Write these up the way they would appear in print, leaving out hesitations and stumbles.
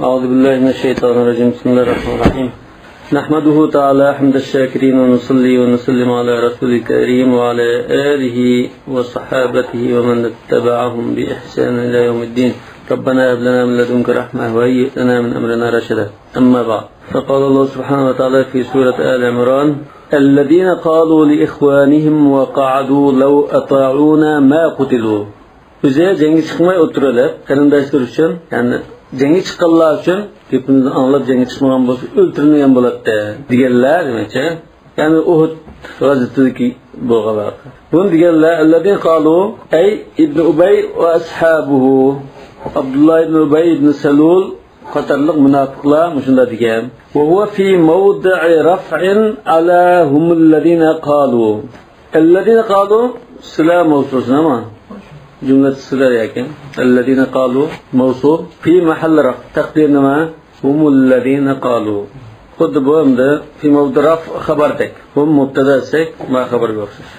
أعوذ بالله من الشيطان الرجيم بسم الله الرحمن الرحيم نحمده تعالى حمد الشاكرين ونصلي ونسلم على رسول الكريم وعلى آله وصحابته ومن اتبعهم بإحسان إلى يوم الدين ربنا هب لنا من لدنك رحمة وهيئ لنا من أمرنا رشدا أما بعد فقال الله سبحانه وتعالى في سورة آل عمران الذين قالوا لإخوانهم وقعدوا لو أطاعونا ما قتلوا Bize cengi çıkmayı otururlar. Karindaşlar için yani cengi çıkanlar için hepimiz anlap cengi çıkmayan bolsa öldürülmeyen boladı diyorlar demekçe. Yani Uhud gazvetindeki bu haber. Bunu diyorlar ellezine qalu ey İbn Ubey ve ashabuhu Abdullah ibn Ubey ibn Salul qatarlıq münafıqlar müşunda degan. Ve huve fi mawdi'i raf'in ala humellezine qalu. Ellezine qalu selam olsun ama جملة الصلة لكن الذين قالوا موصوف في محل رفع تقديرنا ما هم الذين قالوا خد بهم ده في موضع رفع خبرتك هم مبتدا سك ما خبر بخصوص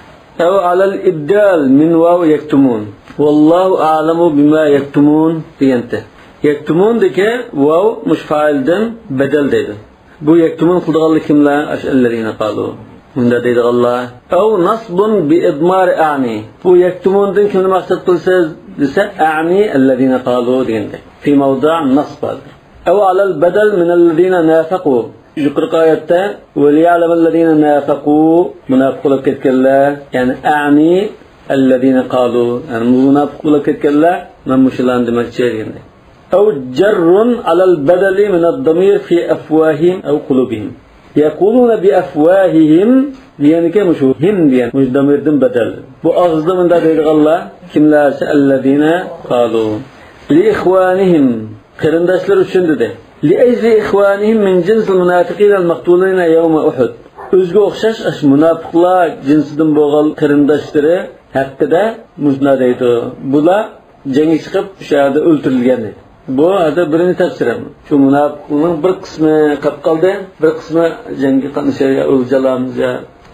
أو على الإبدال من واو يكتمون والله أعلم بما يكتمون بينته يكتمون دك واو مش فاعل دن بدل ده بو يكتمون خد الله كملا الذين قالوا من ده الله أو نصب بإضمار أعني bu yaktumundan kimni maqsad qilsangiz desa أعني الذين قالوا deganday في موضع نصب أو على البدل من الذين نافقوا yuqorqi oyatda وليعلم الذين نافقوا munofiq bo'lib ketganlar yani أعني الذين قالوا yani munofiq bo'lib ketganlar men mushularni demoqchi deganday أو جر على البدل من الضمير في أفواههم أو قلوبهم يقولون بأفواههم diyeni ki şu him diyen muş damirden bedel. Bu ağızda mında deydik Allah kimlerse ellezine kalu li ihvanihim kırındaşlar için dedi. Li ejri ihvanihim min cinsil münafiqinel maktulina yevme Uhud. Özgü okşaş aş münafıqlar cinsinden boğal kırındaşları hakkında muşna deydi. Bula cengi çıkıp şahada öldürülgen dedi. Bu adı birini tafsirim. Şu münafıqların bir kısmı kap kaldı, bir kısmı cengi qatnashar o'ljalarimiz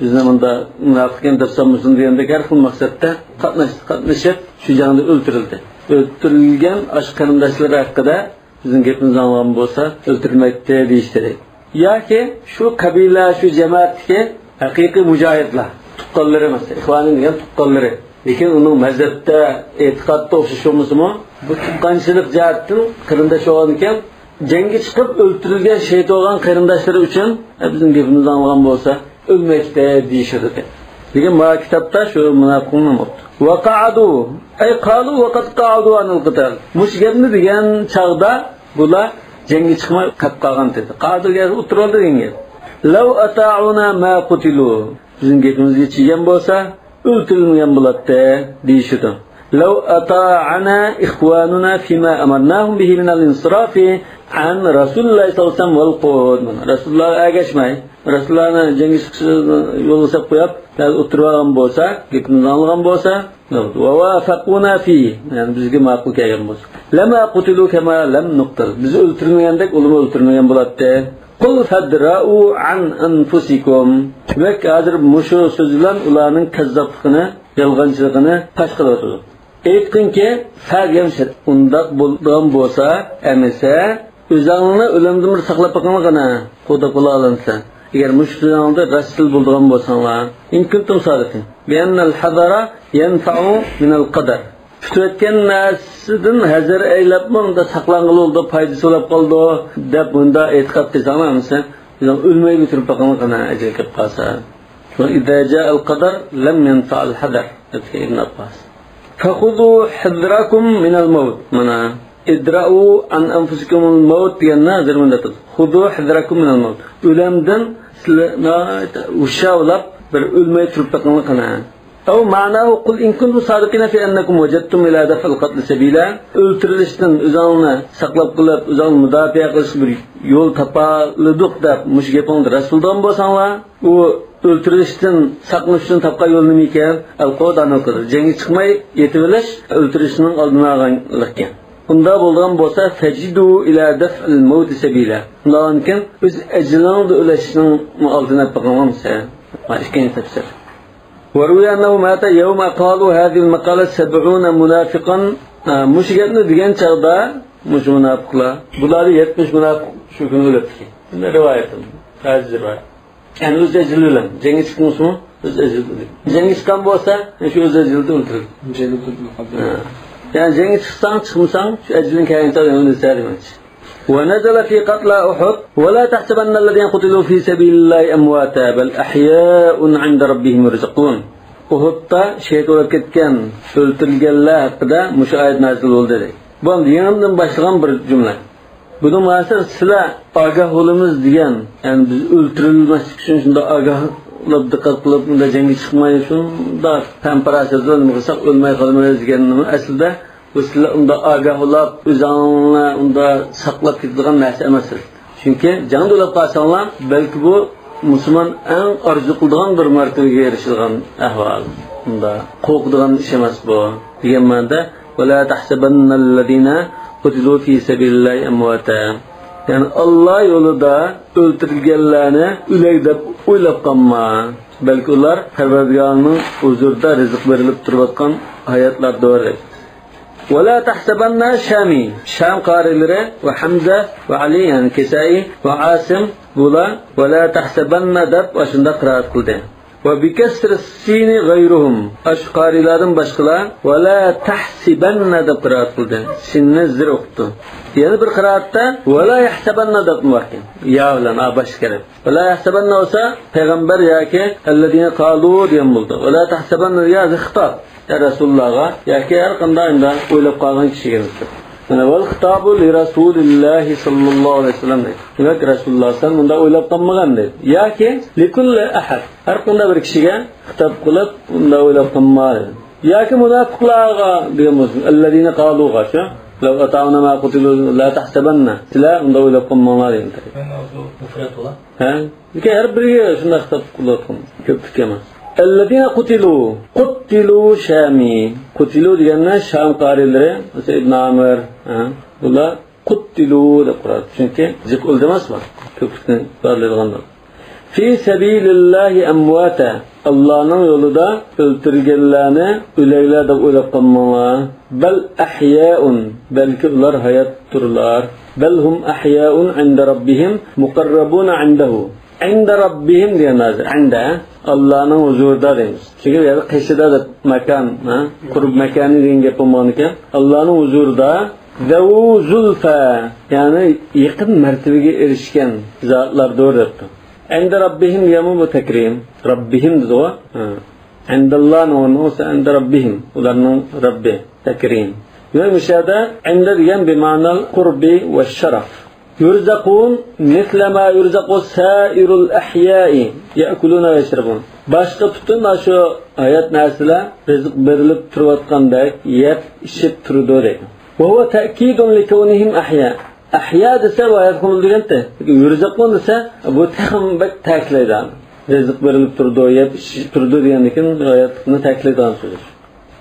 biz zamanda münafıkın tafsirmusun diyende her xil maqsadda qatnashib shu jangda o'ldirildi. O'ldirilgan ash qarindoshlar haqida bizning gapimiz anglab bo'lsa o'ldirilmaydi deyishdi. Yoki shu qabila, shu jamoatga haqiqiy mujohidlar, tuqqanlar emas, ixvoning degan tuqqanlari. Lekin uning mazhabda, e'tiqodda o'xshash bo'lmasa-mu, bu tuqqanchilik jihatdan qarindosh bo'lgan ekan, jangga chiqib o'ldirilgan shahid bo'lgan qarindoshlari uchun bizning gapimiz anglab bo'lsa ölmekte deyişirdi. Lekin bu kitapta şu münafıqın oldu. Vaqa'du ay qalu vaqad qa'adu anil qital. Mush gapni degan chaqda bular jangga chiqmay qolib qolgan dedi. Qa'duga o'tiroldi degan. Law ata'una ma qutilu. Bizning gapimizga chigan bo'lsa o'ltirilmagan bo'ladi deyishdi. Law ata'ana ikhwanuna fima amarnahum bihi min al-insiraf an Rasulullah sallallohu alayhi vasallam wal qud. Rasulullah agashmay Rasulullohni jangga chiqishini yo'l qo'yib qo'yib, o'tirgan bo'lsa, gapni anglagan bo'lsa, va wafaquna fi, ya'ni bizga ma'qul kelgan bo'lsa. Lama qutilu kama lam nuqtal. Bizni o'ltirmagandek, ularni o'ltirmagan bo'ladi. Qul fadra'u an anfusikum. Demak, hozir mushu so'z bilan ularning kazzobligini, yolg'onchiligini pash qilyapti. Aytqinki, farg'amshir undaq bo'lgan bo'lsa, emisa o'zingni o'limdan saqlab qo'yganligini xudo qo'la olinsa. Eğer müşriklarda rasul bulduğun bolsanlar, in kuntum sadiqin. Bi'annal hadara yanfa'u minal qadar. Tutayotgan narsadan hazar aylabman da saqlangan oldu, foydasi bo'lib qoldi deb bunda e'tiqod qilsangiz, bizning o'lmay o'tirib qolganligini ajr kelib qolsa. Va idza ja'al qadar lam yanfa'al hadar. Ibn Abbas. Fakhudu hidrakum minal maut. Mana idra'u an anfusikum al-maut deganni zirmanda xudu hidrakum min al-maut. O'limdan sizlarni ushavlab bir o'lmay turib taqinliqini. Aw ma'nahu qul in kuntum sadiqina fi annakum wajadtum ila daf'il qatl sabila. O'ltirilishdan o'zingni saqlab qilib, o'zingni mudofaa qilish bir yo'l topalidiq deb mush gapingni rasuldan bo'lsanglar, u o'ltirilishdan saqlanish uchun topgan yo'l nima ekan? Al-Qur'on o'qidi. Jangga chiqmay yetib olish o'ltirishning oldini olganlik ekan. Bunda bo'lgan bo'lsa fajidu ila daf'il maut sabila. Undan keyin o'z ajlingni o'lashning oldini olganmisa, ikkinchi tafsir. وروي أنه مات يوم قالوا هذه المقالة 70 منافقا مشكلة degan chaqda mush munofiqlar. Bularni 70 munofiq shu kuni o'libdi. Bunda rivoyatim. Hozir var. Yani o'z ajrilan. Cengiz Khan'mi o'z ajrilan. Cengiz Khan bo'lsa, shu o'z ajridan o'ldirildi. Yani Cengiz Khan chiqmasang, shu ajridan kayincha o'ldiriladi. ونزل في قتلى أحد ولا تحسبن الذين قتلوا في سبيل الله أمواتا بل أحياء عند ربهم يرزقون. Uhudda şehit olup ketken öldürülgenler hakkında müşahit nazil oldu. Bu yanımdan başlayan bir cümle. Bunun maalesef silah agah olumuz diyen, yani biz öldürülmesi için şunda agah olup dikkat kılıp da cengi çıkmayı şunda temperasyon olmasak ölmeye kalmayız diyenini aslında bu silah onda agah olup üzerine onda saklap gidilen neyse emasır. Çünkü can dolup kalsanlar belki bu Müslüman en arzu kıldığın bir mertebeye erişilgen ahval. Bunda korkduğun iş emas bu. Diyen manda وَلَا تَحْسَبَنَّ الَّذِينَ قُتِلُوا فِي سَبِيلِ اللّٰهِ أَمْوَاتًا. Yani Allah yolunda öldürülgenlerini üleyip uylap kalma. Belki onlar Perverdigarının huzurda rızık verilip durvatkan hayatlar doğru. ولا تحسبن شامي شام قارئلره وحمزة وعلي يعني كسائي وعاصم بولا ولا تحسبن دب وشندا قراءة قلده وبكسر السين غيرهم أش قارئلارن başqalar ولا تحسبن دب قراءة قلده سين زر okudu. Yani bir qiraatda ولا يحسبن deb muhkim ya bilan baş kelib ولا يحسبن olsa peygamber yoki الذين قالوا diyen buldu ولا تحسبن ya xitob ya Resulullah'a yoki har qanday o'ylab qolgan kishiga nisbat. Mana val xitobu li Rasulilloh sallallohu alayhi vasallam. Demak Rasululloh san bunda o'ylab qolmagan dedi. Yoki li kulli ahad har qanday bir kishiga xitob qilib unda o'ylab qolmadi. Yoki munofiqlarga deymiz. Allazina qalu g'asha law ata'una ma qutilu la tahsabanna. Sizlar unda o'ylab qolmanglar dedi. Mufrat bo'la. Ha? Yoki har biriga shunday xitob qilyapman. Ko'plik emas. الذين قتلوا شامي قتلوا ديالنا شام قاريلره مثلا ابن عامر bular قتلوا deb quradi chunki zik o'ldimas bor ko'plikni barlig'anlar fi sabilillahi amwata Allah'ın yolunda öldürülgenlerini öleyler deb o'ylab qolmanglar bal ahya'un belki ular hayotdirlar bal hum ahya'un 'inda rabbihim muqarrabun 'indahu عند ربهم دينازر عند Allah'ın huzurunda deymiz. Çünkü yani kışıda da mekan, kurup mekanı deyin yapılmanıken Allah'ın huzurunda zevu zulfa yani yakın mertebeye erişken zatlar doğru yaptı. عند ربهم diyemem bu tekrim. Rabbihim dedi o. عند Allah'ın onu olsa عند ربهم. Onların Rabbi tekrim. Yani müşahede عند diyen bir manal kurbi ve şeref. يرزقون مثل ما يرزق سائر الأحياء يأكلون ويشربون. Başka bütün şu hayat nesile rızık verilip turvatkandak yep işip turdu deydi. وهو تأكيد لكونهم أحياء. أحياء dese ve hayat konulduğunda de. Yurzakun dese bu takım bek taklidi. Rızık verilip turdu yep işip turdu diyendikin hayatını taklidi söylüyor.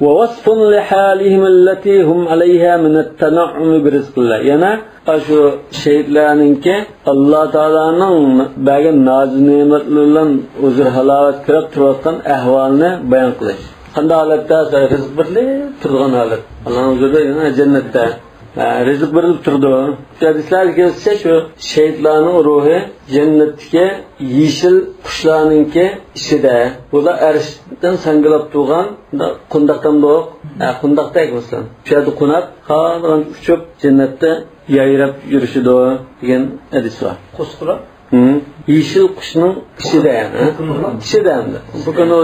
ووصف لحالهم التي هم عليها من التنعم برزق الله. Yani şu şehitlerninki Allah Teala'nın bag'in noz ne'matlaridan uzr halovat kirib turayotgan ahvolni bayon qilish. Qanday holatda rizq berilib turgan holat. Allohning huzurida jannatda rizq berilib turdi. Hadislarga kelsa shu shehitlarning ruhi jannatga yeshil qushlarninki ishida. Bular arshdan sangilab turgan qundaqdan bo'q, qundaqdek bo'lsin. Shu yerda qunab, qolgan uchib jannatda yayrab yurishidi degan hadis bor. Qusqura? Yeshil qushning ishida yani. Ishida endi. Bu kuni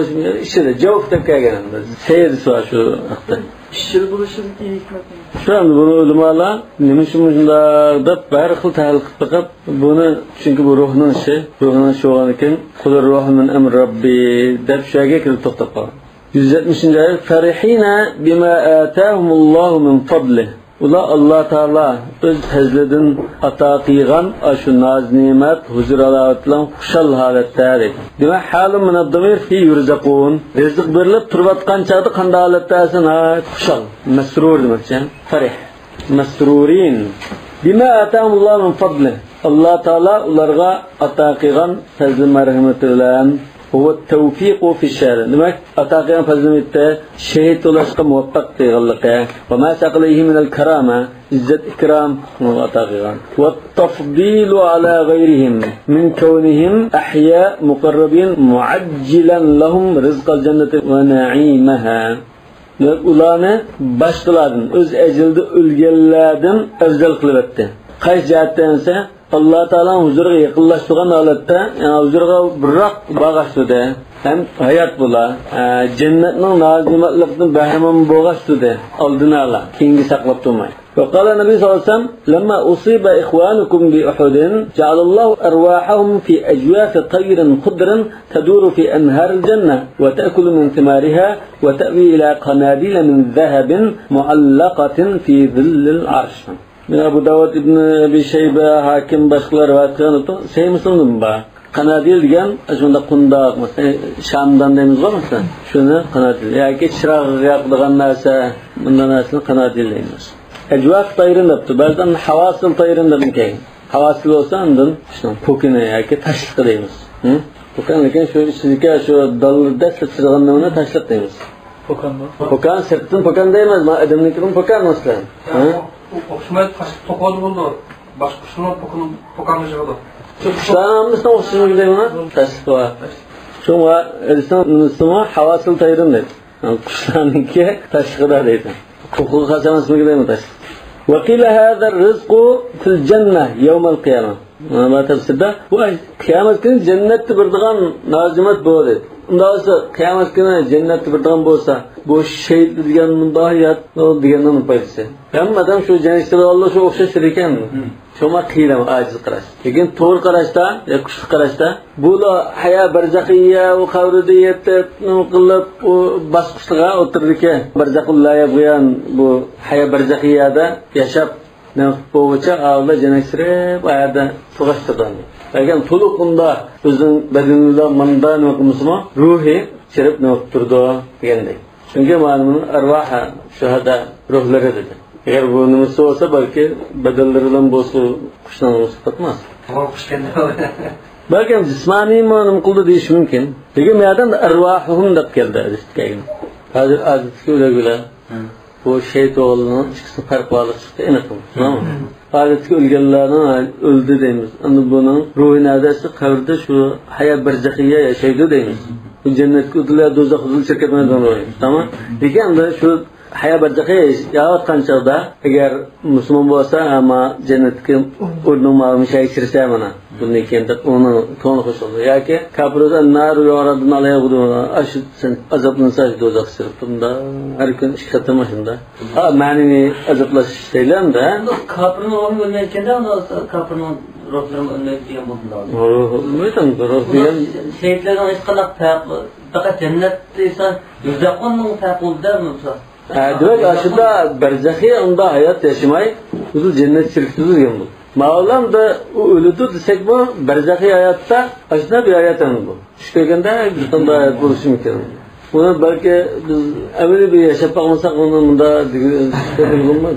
ishida javob deb kelgan endi. Sayyiz bor shu haqda. Ishil bo'lishidagi hikmat. Shu endi buni ulamolar nima uchun shunda deb bir xil tahlil qilib chiqib, buni chunki bu ruhning ishi, ruhning sho'g'ani ekan, qudur ruhu min amr robbi deb shu yerga kelib to'xtab qolgan. 170-oyat Farihina bima atahumullohu min fadlihi. Ular Allah Teala öz fazlidan ata qilgan shu noz ne'mat huzur alovat bilan xushal holatda dedi. Demak, halim min ad-damir fi yurzaqun. Rizq berilib turayotgan chaqda qanday holatdasin? Xushal, masrur demakchi. Farih, masrurin. Bima atahumullohu min fadli. Allah Teala ularga ata qilgan fazl marhamati bilan huwa tawfiqu fi şer. Demek ataqan fazilette şehit ulaşqa muvaffaq deganligi va ma saqlayhi min al-karama izzat ikram ataqan va tafdilu ala ghayrihim min kawnihim ahya muqarrabin muajjilan lahum rizqal jannati va na'imaha. Ularni boshqalardan o'z ajilda o'lganlardan afzal qilib etdi. Qaysi jihatdansa Allah Taala huzuriga yaqinlashtirgan holatda, huzuriga biroq bag'ashladi. Ham hayot bo'la, jannatning nozimatligidan bahramon bo'lg'ashladi. Oldini ola, keyingi saqlab turmay. وقال النبي صلى الله عليه وسلم لما أصيب إخوانكم بأحد جعل الله أرواحهم في أجواف طير خضر تدور في أنهار الجنة وتأكل من ثمارها وتأوي إلى قناديل من ذهب معلقة في ظل العرش. من أبو داود ابن أبي شيبة حاكم başkaları rivayet kılan şey Müslümanım ba. Kanadil diyen şunda kundak mesela Şam'dan demiz var mı? Şunu kanadil. Ya ki çırak yakdığan narsa bundan aslında kanadil deyimiz. Ecvaf tayrın yaptı. Bazen havasıl tayrın da mümkün. Havasıl olsa andın işte pokine ya ki taşlık deyimiz. Pokan lekin şu sizike şu dalda sıçrağınlarına taşlık deyimiz. Pokan mı? Pokan sırtın pokan değmez mi? Adamınkirin pokan mesela. Okşumayı tokalı buldu. Başkasının pokanı çıkıldı. Kuşların mısın okşumayı gidiyor ona? Taşlık var. Şu var, Müslüman havasıl tayrın deydi. Kuşlarınki taşlığı da deydi. Hukuk hasenası mı gidiyor mu taşlık? وقيل هذا الرزق في الجنة يوم القيامة. ما تفسده؟ bu kıyamet günü cennette birdiğan nazimet bu dedi. Ondaysa kıyamet günü cennette birdiğan bolsa bu şehit degan munda hayat o degandan paytsa. Hem adam şu cennette Allah şu okşaşır ekan. Şoma qiylama aciz qarash. Lekin to'g'ri qarashda, ya kuchli qarashda bu haya barzakhiya va qavriyatda qilib u bosqichga o'tirdi-ki, barzakhullaya bo'lgan bu haya barzakhiyada yashab bo'yicha avla jannatga ayada tug'ashtirdi. Lekin to'liq unda o'zining badanida mandan o'qimsimi ruhi chirib turdi degandek. Chunki ma'lum arvaha shuhada ruhlari dedi. Eğer bu nimesi olsa belki bedellerinden bozsu kuşlanması tutmaz. Belki cismani manım kıldı deyiş mümkün. Peki meyadan da ervahıhım da geldi adetkeyin. Hazır adetki öyle güle. Bu şehit oğlunun çıksın fark bağlı çıktı enekim. Tamam mı? Adetki ölgenlerden öldü deyimiz. Ama bunun ruhi neredeyse kavrda şu hayat berzakhiye yaşaydı deyimiz. Bu cennetki ödüler dozak huzul şirketmeden oluyor. Tamam. Peki anda şu haya barzakhiya yağatgan chog'da agar musulmon bo'lsa ama jannatga o'rnimni shaychirsa mana bundan keyin uni to'g'ri qo'shildi yoki kabrdan nar yoradin alaygudu ash azoblansa do'zax sirtunda har kun ish qatama shunda ma'naviy azoblash deyilanda kabrni o'rni o'lmayotganda kabrni ruhlarim o'lmaydigan bo'ldi. Ruhim degan shehidlardan hech qanday farqi faqat jannatda esa yuzdaqonning farqida bo'lsa demek aslında berzakhiye onda hayat yaşamay, bu cennet çirktidir yani bu. Mağlam da ölüdür desek bu berzakhiye hayatta aslında bir hayat yani bu. Şükürkende bir tane hayat buluşu mümkün. Bunu belki biz emeli bir yaşap bakmasak onun da şükürkende bulunmaz.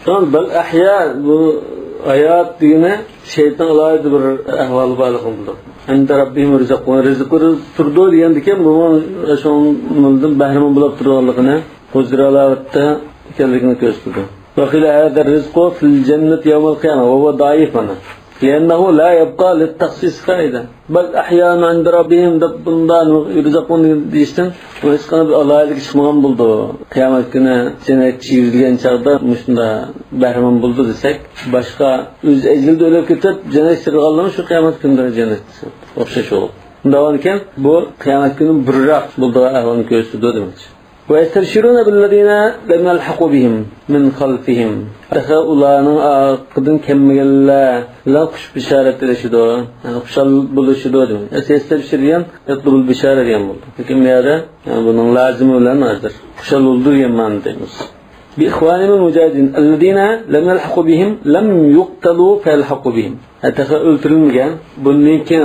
Şu an bel ahya bu hayat diyene şeytan alaydı bir ahvalı bağlıkım bulduk. Ente Rabbim rızıkı turdu diyen diken bu şu an bahriman bulup turduğallığını huzur alavatda ekanligini ko'rsatdi. وقيل هذا الرزق في الجنة يوم القيامة وهو ضعيف لأنه لا يبقى للتخصيص فائدة بل أحيانا عند ربهم bundan يرزقون deyishdan hech qanday bir alaylik chiqmagan bo'ldi. Qiyomat kuni jannatga yuzilgan chaqda shunda bahramon bo'ldi desak, boshqa o'z ajilda o'lib ketib jannatga kirganlar shu qiyomat kunida jannatga o'xshash bo'ldi. Undan keyin bu qiyomat kuni birroq bo'ldi ahvolni ko'rsatdi demoqchi. ويستبشرون بالذين لم يلحقوا بهم من خلفهم. Allah'ın aqdın kemmegeller la kuş bişaret edişido. Kuşal buluşido demek. Yestebşiriyen yatlubul bişaret diyen buldu. Peki neyde? Bunun lazım olan azdır. Kuşal oldu diyen mantıkımız. Bi ihvanimul mücahidin ellezine lem yelhaku bihim lem yuqtalu felhaku bihim. Hatta öldürülmeyen bunun için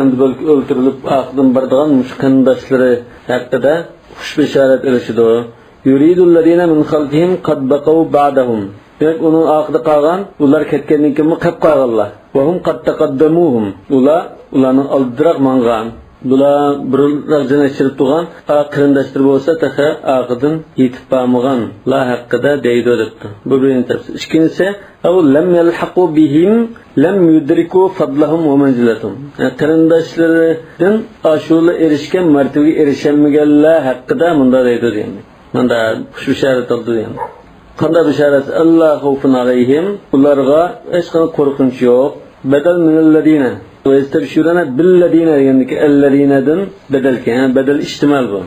öldürülüp aqdın bardığan müşkandaşları hakkında kuş bişaret edişido. Yuridul-lezine min khalfihim qad baqaw ba'dahum. Demek onun aqda qalgan, ular ketkendan keyin qap qalganlar. Wa hum qad taqaddamuhum. Ularning oldiroq mangan. bular bir jana chirib turgan qarindoshlar bo'lsa taha aqidin yetib bormagan la haqida deydi debdi. Bu birinchi tafsir. Ikkinchisi aw lam yalhaqu bihim lam yudriku fadlahum wa manzilatahum. Qarindoshlaridan ashula erishgan martabaga erishamaganlar haqida bunda deydi deydi. Bunda shu bisharat oldi deydi. Qanday bisharat? Allah xawfun alayhim, ularga hech qanday qo'rqinch yo'q. Badal minalladina va yastabshiruna billadina degandiki alladinadan badal ihtimal bu.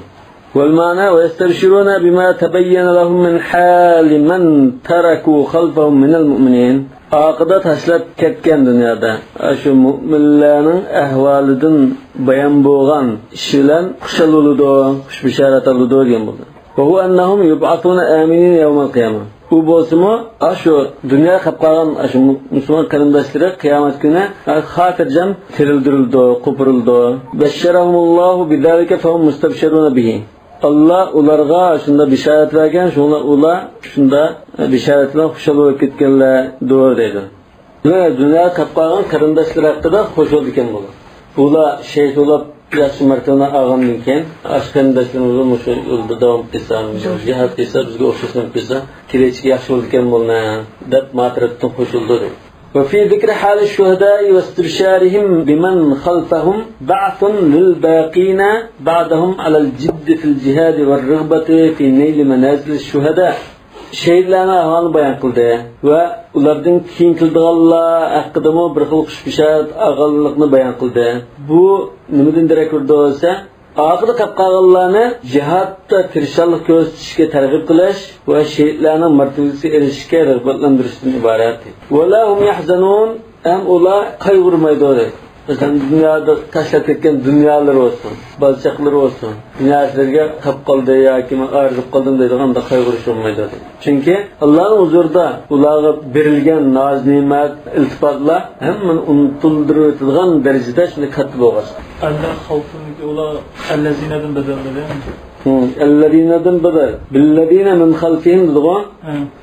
Wal ma'na va yastabshiruna bima tabayyana lahum min hal man taraku khalfahum minal mu'minin. Aqida tashlab ketgan dunyoda shu mu'minlarning ahvolidan bayon bo'lgan ish bilan xushal bo'ladi, xush bisharat oladi degan bo'ldi. Va hu annahum yub'athuna aminin yawmal qiyamah. Bu bo'lsa-mu, shu dunyo qilib qolgan shu musulmon qarindoshlari qiyomat kuni xotirjam tirildirildi, qo'pirildi. Basharahumullohu bidalika fahum mustabshiruna bihi. Allah ularga shunda bisharat bergan, ular shunda bisharat bilan xushal bo'lib ketganlar doğru deydi. Va dunyo qilib qolgan qarindoshlar haqida xush bo'ldi ekan bu. Ular shayxulab yaxshi martabadan olgandan keyin qarindoshlarimiz shu yo'lda davom etsa, jihad qilsa, bizga o'xshashni qilsa, kelajagi yaxshi bo'ldi ekan bo'lna deb ma'rifatdan qo'shildi. وفي ذكر حال الشهداء واستبشارهم بمن خلفهم بعث للباقين بعدهم على الجد في الجهاد والرغبة في نيل منازل الشهداء. Şehitlerine ahvalını bayan kıldı ve ulardan keyin kıldıqanlar hakkında bir xil xush bisharat ağallıqını bayan kıldı. Bu nimadan darak urdi olsa, oxiri qolib qolganlarni jihodda tirishchilik ko'rsatishga targ'ib qilish va shehidlarning martabasiga erishishga rag'batlantirishdan iborat. Wala hum yahzanun, ham ular qayg'urmaydi. Mesela dünyada tashlab ketgan dunyolar olsun, balchaqlar olsun, dunyolarga qolib qoldi yoki men arzib qoldim deydiganda qayg'urish olmaydi. Chunki Allohning huzurida ularga berilgan noz ne'mat, iltifotlar hammani unutildiriladigan darajada shunday katta bo'lgan. Allah xavfini ular allazinadan badalda. Allazinadan badal. Billazina min khalfihim dug'a.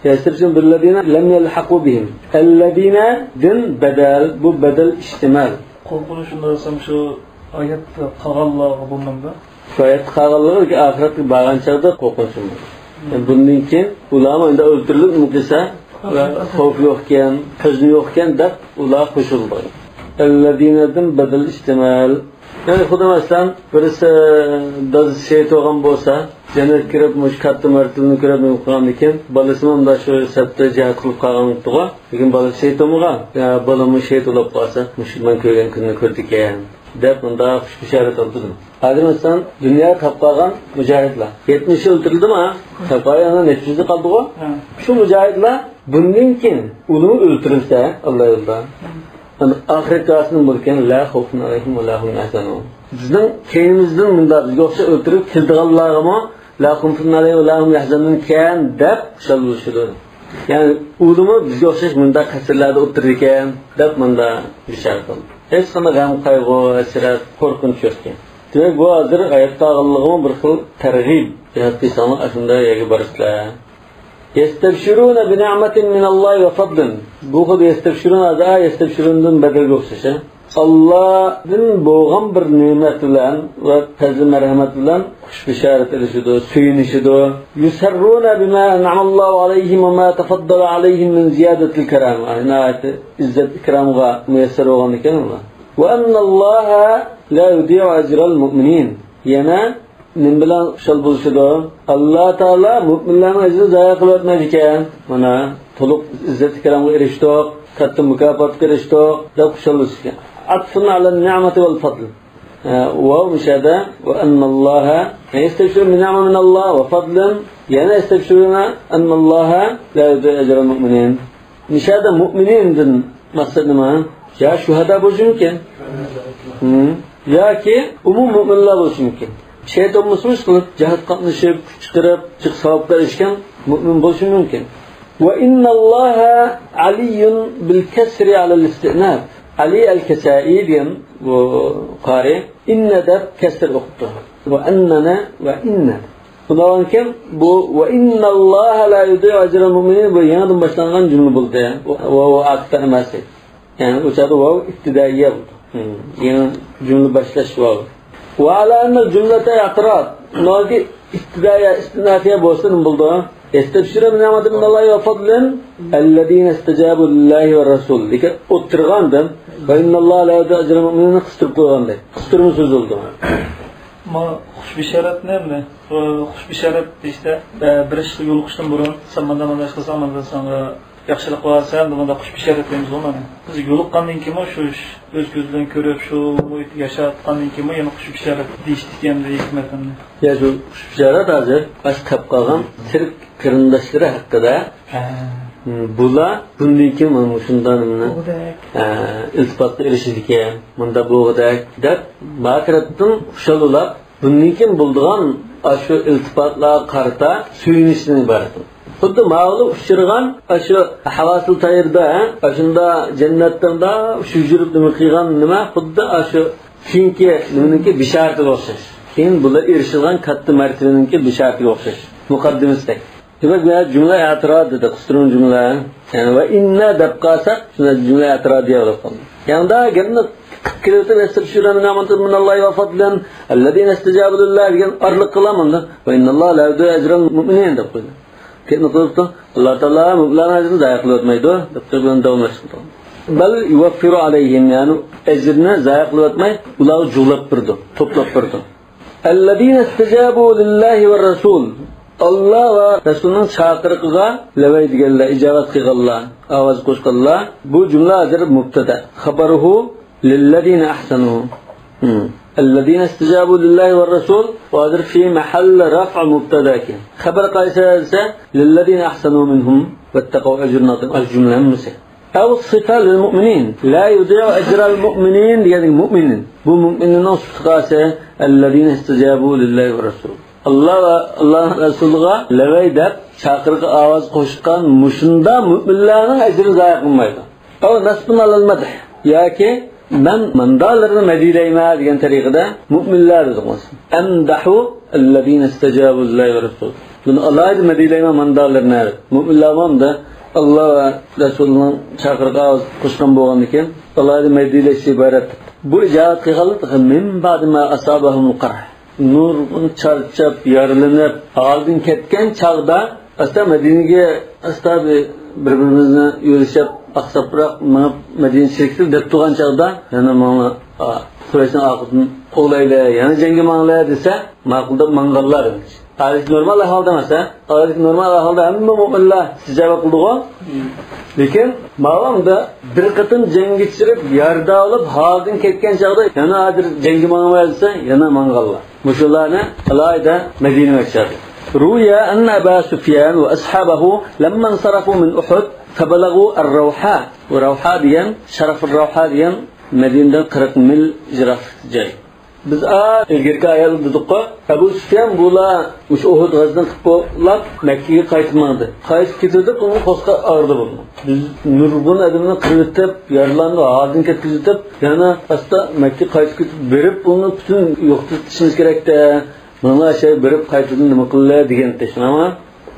Yastabshun billazina lam yalhaqu bihim. Allazina din badal, bu badal ihtimal. Qo'rqinish shunda desam shu oyat qag'allig'i bo'lmanda. Oyat qag'allig'i oxiratga borgan chog'da qo'rqinish bo'ladi. Bundan keyin ulama endi o'ltirilib muqisa va xavf yo'q ekan, huzn yo'q ekan deb ular qo'shildi. Allazinadan badal ihtimal. Yani xudo masalan birisi daz şey to'g'an bo'lsa, yana kirib mush katta martabani ko'rib qo'ygan ekan, bolasi ham da shu sabta jihad qilib qolgan to'g'a, lekin bolasi şey to'g'an, ya bolamni şey to'lab qolsa, mushman ko'rgan kunni ko'rdik ekan deb unda xush bisharat oldi. Hozir masalan dunyo qolib qolgan mujohidlar 70 yil o'ltirdimi? Taqoyana nechisi qoldi-ku? Shu mujohidlar bundan keyin uni o'ltirilsa Alloh yo'lida ahiret duasının bulken la xawfun alayhim ve la hum yahzanun. Bizning keynimizdan bunda bizga o'xshab o'ltirib keldiganlarga la xawfun alayhim ve la hum yahzanun kan deb shalishdi. Ya'ni ulumi bizga o'xshash bunda qasrlarda o'tirdi ekan deb bunda bisharat qildi. Hech qanday g'am, qayg'u, hasrat, qo'rqinch yo'q ekan. Demak, bu hozir oyatda olganligim bir xil targ'ib. Ya'ni insonlar shunday yerga borishlar. Yastabshiruna bi ni'matin min Alloh va fadlin. Bu xil yastabshirundan badal o'xshashi. Allohdan bo'lgan bir ne'mat bilan va fazl marhamat bilan xush bisharat qilishidi, suyunishidi. Yusarruna bima an'amallohu alayhim va ma tafaddala alayhim min ziyadatil karam. Ayat izzat ikramga muyassar bo'lgan ekan ular. Va anna Alloha la yudi'u ajral mu'minin. Yana nim bilan xushal bo'lishidi. Alloh taolo mu'minlarning ajrini zoya qilib o'tmaydi ekan. Mana to'liq izzat ikramga erishdik, katta mukofotga erishdik deb xushal bo'lishgan. Atfun ala ni'mati wal fadl. Wa mishada wa anna Alloha yastabshiru bi ni'matin min Allah wa fadlan. Yana yastabshiruna anna Alloha la yudi'u ajral mu'minin. Mishada mu'minindan maqsad nima? Ya shuhada bo'lishi mumkin. Yoki umum mu'minlar bo'lishi mumkin. Şeytan musulmuş kılıp, cihat qatnashib, kuch chiqarib, chiq savobga erishgan mu'min bo'lishi mumkin. Wa inna Alloha aliyyun bil kasri ala al-istinaf. Ali al-Kasai degan bu qari inna deb kasr o'qibdi. Wa annana va inna. Bundan keyin bu va inna Alloha la yudi'u ajral mu'minin bu yangidan boshlangan jumla bo'ldi. Va aqta emas. Ya'ni o'chadi va ibtidoiya bo'ldi. Yani jumla boshlash va وعلى أن الجملة اعتراض نوعي استنافية بوسن بلدو استبشر من نعمة من الله وفضل الذين استجابوا لله والرسول لك أترغان دم وإن الله لا يدع أجر المؤمنين قصر قوان دم قصر مسوزل دم ما خوش بشارت نمله خوش بشارت işte bir işi yolqışdan burun samanda mana işi samanda sonra yaxshilik qilsa bunda xush bisharatlaymiz o'mani biz yo'liqqandan keyin shu o'z ko'z bilan ko'rib shu muhitda yashayotgandan keyin yana xush bisharat deyishdik endi hikmatini ya shu xush bisharat hozir bas qilib qolgan sirk qarindoshlari haqida bular bundan keyin mana shundan iltifotga erishishgan bunda bo'g'dak deb makiratdan xushalolab bundan keyin bo'ldigan shu iltifotlar qarta suyunishdan iborat. Xuddi ma'lum ushirgan shu havasil tayirda shunda jannatda shu yurib nima qilgan nima xuddi shu keyingi nimaniki bisharatiga o'xshash. Keyin bular erishilgan katta martabaniki bisharatiga o'xshash. Muqaddimasida. Demak, bu jumla i'tiroz dedi, qistirun jumla. Yani va inna deb qalsak, shuna jumla i'tiroz deya qoldi. Yanda gapni kirib estirshirani namantu minallohi va fadlan alladina istajabu lillahi degan arliq qilamanda va innalloha la yudi'u ajral mu'minin deb qo'ydi. Ketni qilibdi. Alloh taolo mu'minlarning ajrini zayi qilib o'tmaydi deb bilan davomlashdi. Bal yuwaffiru alayhim yani ajrni zayi qilib o'tmay, ularni jumlab turdi, to'plab turdi. Alladina istajabu lillahi va rasul Allah va Rasulning chaqiriqiga lavay deganlar, ijobat qilganlar, ovoz qo'shganlar. Bu jumla hozir mubtada. Xabaruhu lilladina ahsanu. الذين استجابوا لله والرسول وهذا في محل رفع مبتدا كان خبر قيس للذين احسنوا منهم واتقوا اجر عظيم الجمله مسه او الصفه للمؤمنين لا يضيع اجر المؤمنين يعني المؤمنين بو مؤمنين صفه الذين استجابوا لله والرسول الله rasulga lavay deb chaqiriqqa ovoz qo'shgan mushunda mu'minlarning ajri zayi qilmaydi. O nasbun alal-madh yoki men mandalarni madilayma degan tariqada mu'minlar deymiz. Amdahu allazina istajabu lillahi va rasul. Buni alayda madilayma mandalarni mu'minlarmanda Allah va Rasulning chaqiriqqa qo'shgan bo'lgandan keyin alayda madilash iborat. Bu ijobat qilganlar min ba'dima asabahum qarh. Nur charchab yaralanib oldin ketgan chog'da asta Madinaga asta bir-birimizni yo'lishib aqsaproq Madina shirkdir deb turgan chog'da yana mana Qurayshning oqibini qo'laylar, yana jangga manglar desa, ma'qulda mangallar. Tarix normal ahvolda emas-a? Tarix normal ahvolda hamma mu'minlar ijobat qildi-ku. Lekin ma'lumda bir qatim jangga chiqib, yarda olib, hozir ketgan chog'da yana hozir jangga manglar desa, yana mangallar. Mushularni alayda Madinaga chiqadi. Ruya anna Abu Sufyan va ashabahu lamma insarafu min Uhud فبلغوا الروحاء وروحاء ديان شرف الروحاء ديان مدينة 40 ميل جراف جاي biz ilgirki ayol dedik ki Abu Sufyan bula o'sha Uhud g'azovidan qilib Makkaga qaytmadi. Qaytib ketdi, uni qo'sqa ağrıdı buldi. Biz nurgun adamni qirib yaralandi, hozir ketkizib, yana asta Makkaga qaytib ketib berib, uni butun yo'qotishimiz kerak-da. Mana şey berib qaytadi nima qillar degan tashma.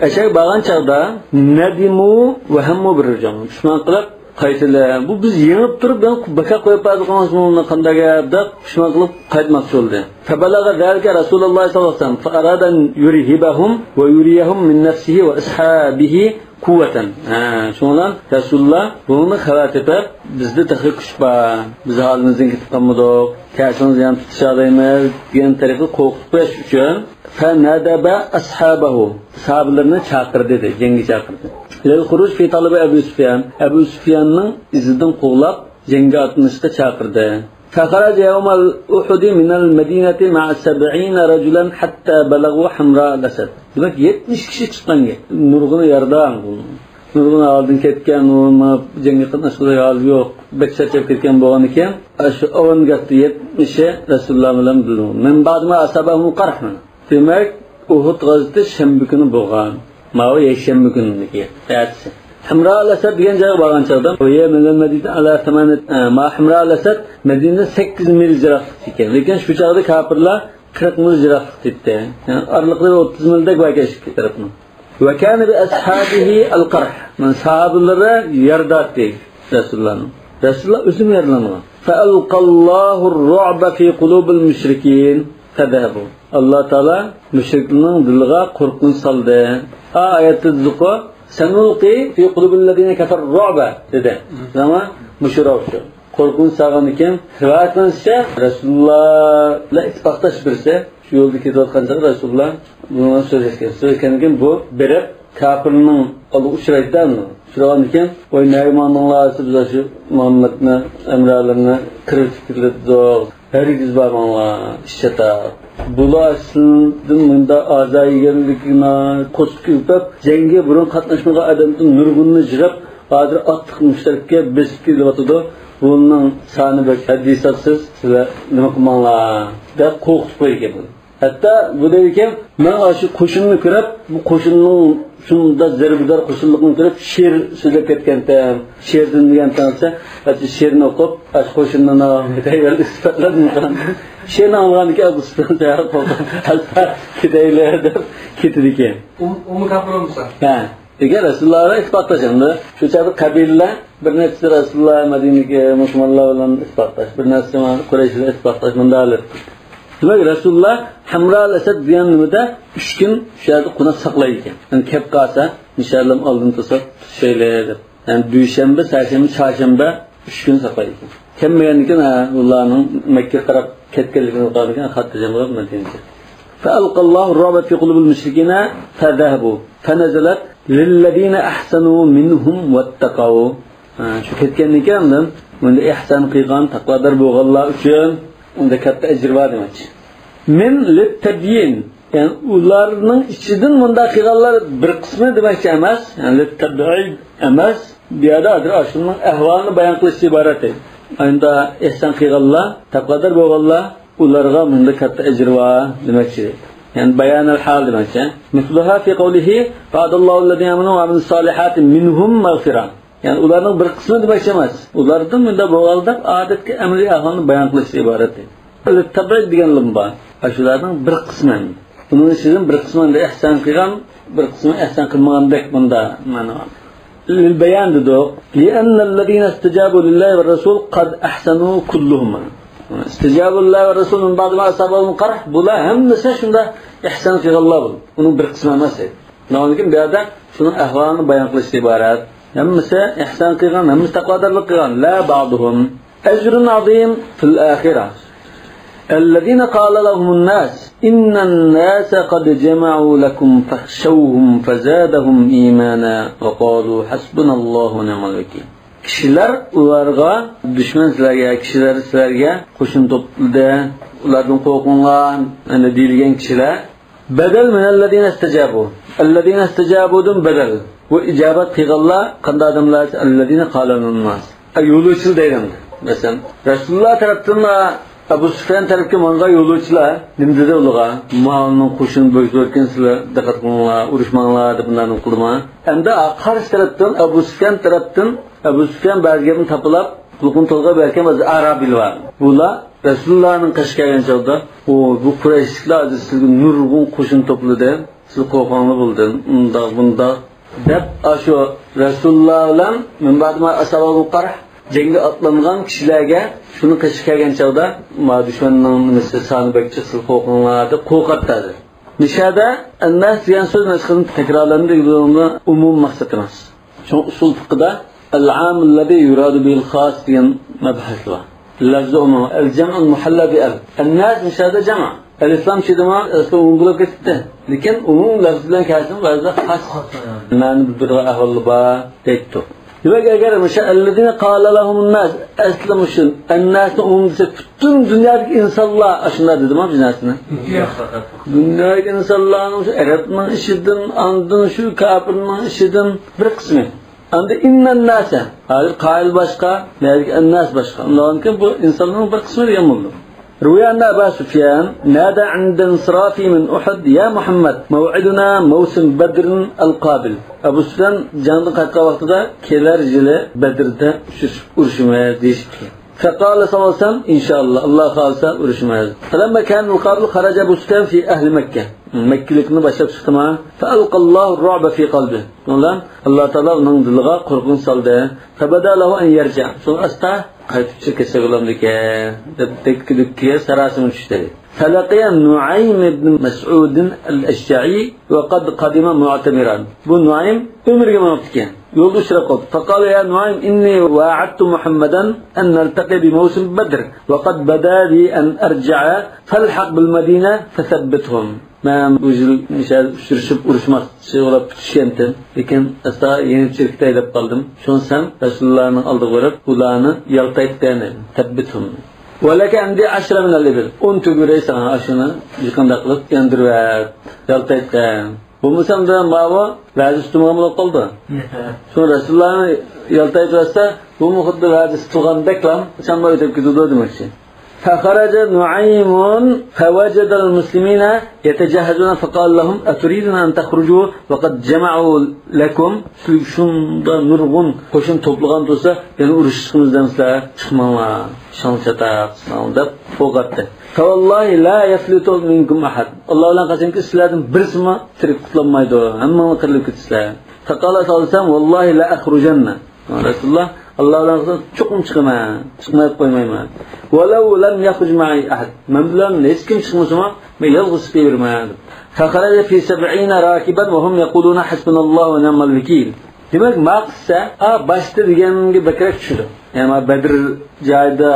Aşağı bağın çağda nadimu ve hammu bir rıcam. Pişman qilib qaytdilar. Bu biz yengib turib ben baka qo'yib qo'yganimiz buni qanday gapda pishman qilib qaytmoqchi bo'ldi. Fabalaga zalika Rasululloh sollallohu alayhi vasallam faradan yurihibahum va yuriyahum min nafsihi va ashabihi quvvatan. Shundan Rasululloh buni xabar tepib bizda taxir kuch bor. Biz holimizdan ketib qolmadik. Kashimizni ham tutishadaymiz degan tariqa qo'rqitish uchun fanadaba ashabahu sahabalarni chaqirdi dedi, jangga chaqirdi. Lil xuruj fi talabi Abu Sufyanning izidan qo'llab jangga atlanishga chaqirdi. فخرج يوم الأحد من المدينة مع 70 رجلا حتى بلغوا حمراء الأسد. Demek 70 kişi çıkkan nurgunu yardan bunu. Nurgunu aldın ketken ama jangga qatnashgan hol yo'q. Bekçachab ketgan bo'lgan ekan, shu avangati 70 Rasululloh bilan bildim. Men ba'dma asabahu qarhman. Demek Uhud g'azoti shanba kuni bo'lgan. Mavi yakshanba kuniki. Aytsa. Hamra al-Asad degan joyga borgan chog'da, o'ya mendan Madina ala 8 ma Hamra al-Asad Madina 8 mil jiroqlik ekan. Lekin shu chog'da kafirlar 40 mil jiroqlik etdi. Yani araliqda 30 mildek vaqashib ketaribdi. Va kana bi ashabihi al-qarh. Men sahabalari yardat deydi Rasululloh. Rasululloh o'zim yarlangan. فَأَلْقَى الرُّعْبَ فِي قُلُوبِ الْمُشْرِكِينَ فَذَهَبُوا. Allah Teala müşriklerin dilga korkun saldı. Ayet-i Zuko Senulqi fi qulubillezine kefer ru'ba dedi. Ama müşrik korkun sağan iken rivayetlense Resulullah'la ittifaqtaş birse şu yolda ketayotgan Rasulullah buna söylesken bu berib kafirning qo'li uchraydan uchragan ekan voy naymanlar siz shu Muhammadni amralarini kirib hergiz barmanlar ishata bulardan bunda azayiganligini qo'sib ko'pab jangga burun qatnashmagan odamning nurg'unni jirab hozir otliq mushtarakka besib kelyotdi. Bunun sani bek hadisatsiz sizlar nima qilmanglar deb qo'rqitib qo'ygan. Hatta bu deyken men aşı qo'shinni ko'rib bu qo'shinning shunda zarbidor qo'shinlikni ko'rib she'r so'zlab ketgandan she'rdan degan tansa hatta she'rni o'qib ash qo'shinni bitaylar isfatladim. She'rni olganiga bu sifatlar tayyor bo'ldi. Hatta ketaylar deb ketdi ekan. Umi kafiromsa. Ha. Eğer Resulullah'a ispatlaşındı, şu çabuk kabileler bir nesil Resulullah Medine'ye Müslümanlar olan ispatlaş, bir nesil Kureyş'le ispatlaşmında alır. Demek Resulullah Hamra al-Esed diyenimde 3 gün şehirde kuna saklayırken. Yani kep kalsa, inşallah aldığını tutsak şeylerdir. Yani Düşembe, Serşembe, Çarşembe 3 gün saklayırken. Kemmeyenliken Allah'ın Mekke taraf ketkelikini kalırken Hattı Medine'ye. فألقى الله الرعب في قلوب المشركين فذهبوا فنزلت للذين أحسنوا منهم واتقوا. Şu ketkenlikendim, bunda ihsan qilgan taqvodar bo'lganlar uchun unda katta ajr bor demak. Min litabyin, yani ularning ichidan bunda qilganlar bir qismi demakchi emas, yani litabid emas, bu yerda shuning ahvolini bayon qilish iborat. Unda ihsan qilganlar, taqvodar bo'lganlar ularga bunda katta ajr bor demakchi. Yani bayan al-hal demakchi. Misluha fi qawlihi fa'adallahu alladhina amanu wa amilus solihati minhum maghfirah. Yani ularning bir qismi demakchi emas. Ulardan bunda bo'lganda odatga amaliy ahvolni bayon qilish iborat. Tabiat degan lim bor. Shularning bir qismi. Buning ichidan bir qismini ihson qilgan, bir qismi ihson qilmagandek bunda ma'no. Lil bayan dedi. Li'anna alladhina istajabu lillahi va rasul qad ahsanu kulluhum. İstijabu lillahi ve rasulun ba'd ma asabahum qarh. Bular hammasi shunda ihson qilganlar bu. Uning bir qismi emas. Lekin bu yerda shuning ahvolini bayon qilish iborat. Hammasi ihson qilgan, hammasi taqvodorlik qilgan. La ba'duhum ajrun azim fil akhirah. الذين قال لهم الناس إن الناس قد جمعوا لكم فاخشوهم فزادهم إيمانا وقالوا حسبنا الله ونعم الوكيل. Kişiler ularga düşman sizlarga, kişiler sizlarga qo'shin to'pladi, ulardan qo'rqinglar, ana deyilgan kishilar badal minallazina istajabu. Allazina istajabudan badal. Bu ijobat qilganlar qanday odamlar? Allazina qalanun nas. Yo'lovchi deydi. Masalan, Rasululloh tarafdan Abu Sufyan tarafga manga yo'lovchilar nimdada ularga malning qo'shin bo'yib sizlar diqqat qilinglar, urushmanglar deb bunlarni qilma. Endi qarshi tarafdan Abu Sufyan ba'ziga tapilab, qulqin to'lg'a bergan o'zi Arabilar. Bular Rasulullahning qashqagan chog'da, bu Qurayshliklar sizga nurg'un qo'shin to'pladi, siz qo'rqonli bo'ldin, bunda deb shu Rasululloh bilan minbadma ashabul qarh jangga otlangan kishilarga shuni qishib kelgan chog'da ma dushmanning nimasi soni bekchi siz qo'rqinglar deb qo'rqatadi. Nishada annas degan so'z masxin takrorlandi, umum maqsad emas. Shu usul fiqhda al-am alladhi yuradu bil khas degan mabhas bor. Lafzi umum, al-jam' al-muhalla bi al. Annas nishada jam'. Al-islam shidama asli umum bo'lib ketdi. Lekin umum lafz bilan kelsin ba'zida xas. Ma'ni bildirgan ahvol bor deydi. Demek eğer ellezine qala lahumun nas aslamushin annas umumda bütün dünyadaki insanlar aşında dedim abi cinsine. Dünyadaki insanların şu Arap'ın işidim, andın şu kafir'ın işidim bir kısmı. Anda innen nase. Hayır kail başka, neredeki ennas başka. Onların ki bu insanların bir kısmı diyen buldu. روي أن أبا سفيان نادى عند انصرافه من أحد يا محمد موعدنا موسم بدر القابل. Abu Sufyan canlı kalktığı vaxtıda keler jili Bedir'de uruşmaya değişti. فقال صلى الله عليه وسلم إن شاء الله الله خالصا uruşmaya. فلما كان القابل خرج أبو سفيان في أهل مكة. Mekkilikni başlap chiqdimi? Fa'alqallohu ar-ru'ba fi qalbi. Ondan Alloh taolo uning diliga qo'rquv soldi. Tabadalahu an yarja. So'ng asta qaytib chiqsa bo'lamdikan deb tekkilikka sarasini tushdi. فلقي نعيم بن مسعود الأشجعي وقد قدم معتمرا. Bu Nuaym ömrüge mantıken. Yolda uçrab kaldı. فقال يا نعيم إني وعدت محمدا أن نلتقي بموسم بدر وقد بدا لي أن أرجع فالحق بالمدينة فثبتهم. Ben bu yıl sürüşüp uruşmak olarak tutuşkendim. Lekin asla yeni çirkte edip kaldım. Şun sen Resulullah'ın aldığı varıp kulağını yaltayıp denedim. Tebbithum. وَلَكَ عَنْدِي عَشْرَ مِنَ الْإِبِلِ Untu göre sana aşını yıkandaklık yandırıver. Yaltayıp denedim. Bu musamda baba vazi üstüme kaldı. Sonra Resulullah'ın yaltayıp verse bu muhudda vazi üstüme beklam. Sen böyle tepki tutuyor demek için. فخرج نعيم فوجد المسلمين يتجهزون فقال لهم أتريدون أن تخرجوا وقد جمعوا لكم şunda nurgun koşun toplagan olsa yani uruştuğumuzdan sizler çıkmama şan çatak sınavında fokattı. Vallahi la yaflitu minkum ahad. Allah ulan qasamki sizlardan birisi mi tirik qutlanmaydi. Hamma qirilib ketishlar. Faqala salsam vallahi la akhrujanna. Rasulullah Allah ulan qasam cho'qim chiqaman. Chiqmayib qo'ymayman. Walau lam yakhruj ma'i ahad. Men bilan hech kim chiqmasa men yolg'iz chiqavermayman. Faqaraja fi 70 rakiban wa hum yaquluna hasbunallohu wa ni'mal vakeel. Demak maqsa boshda deganga bakrak tushdi. Yani Bedir joyida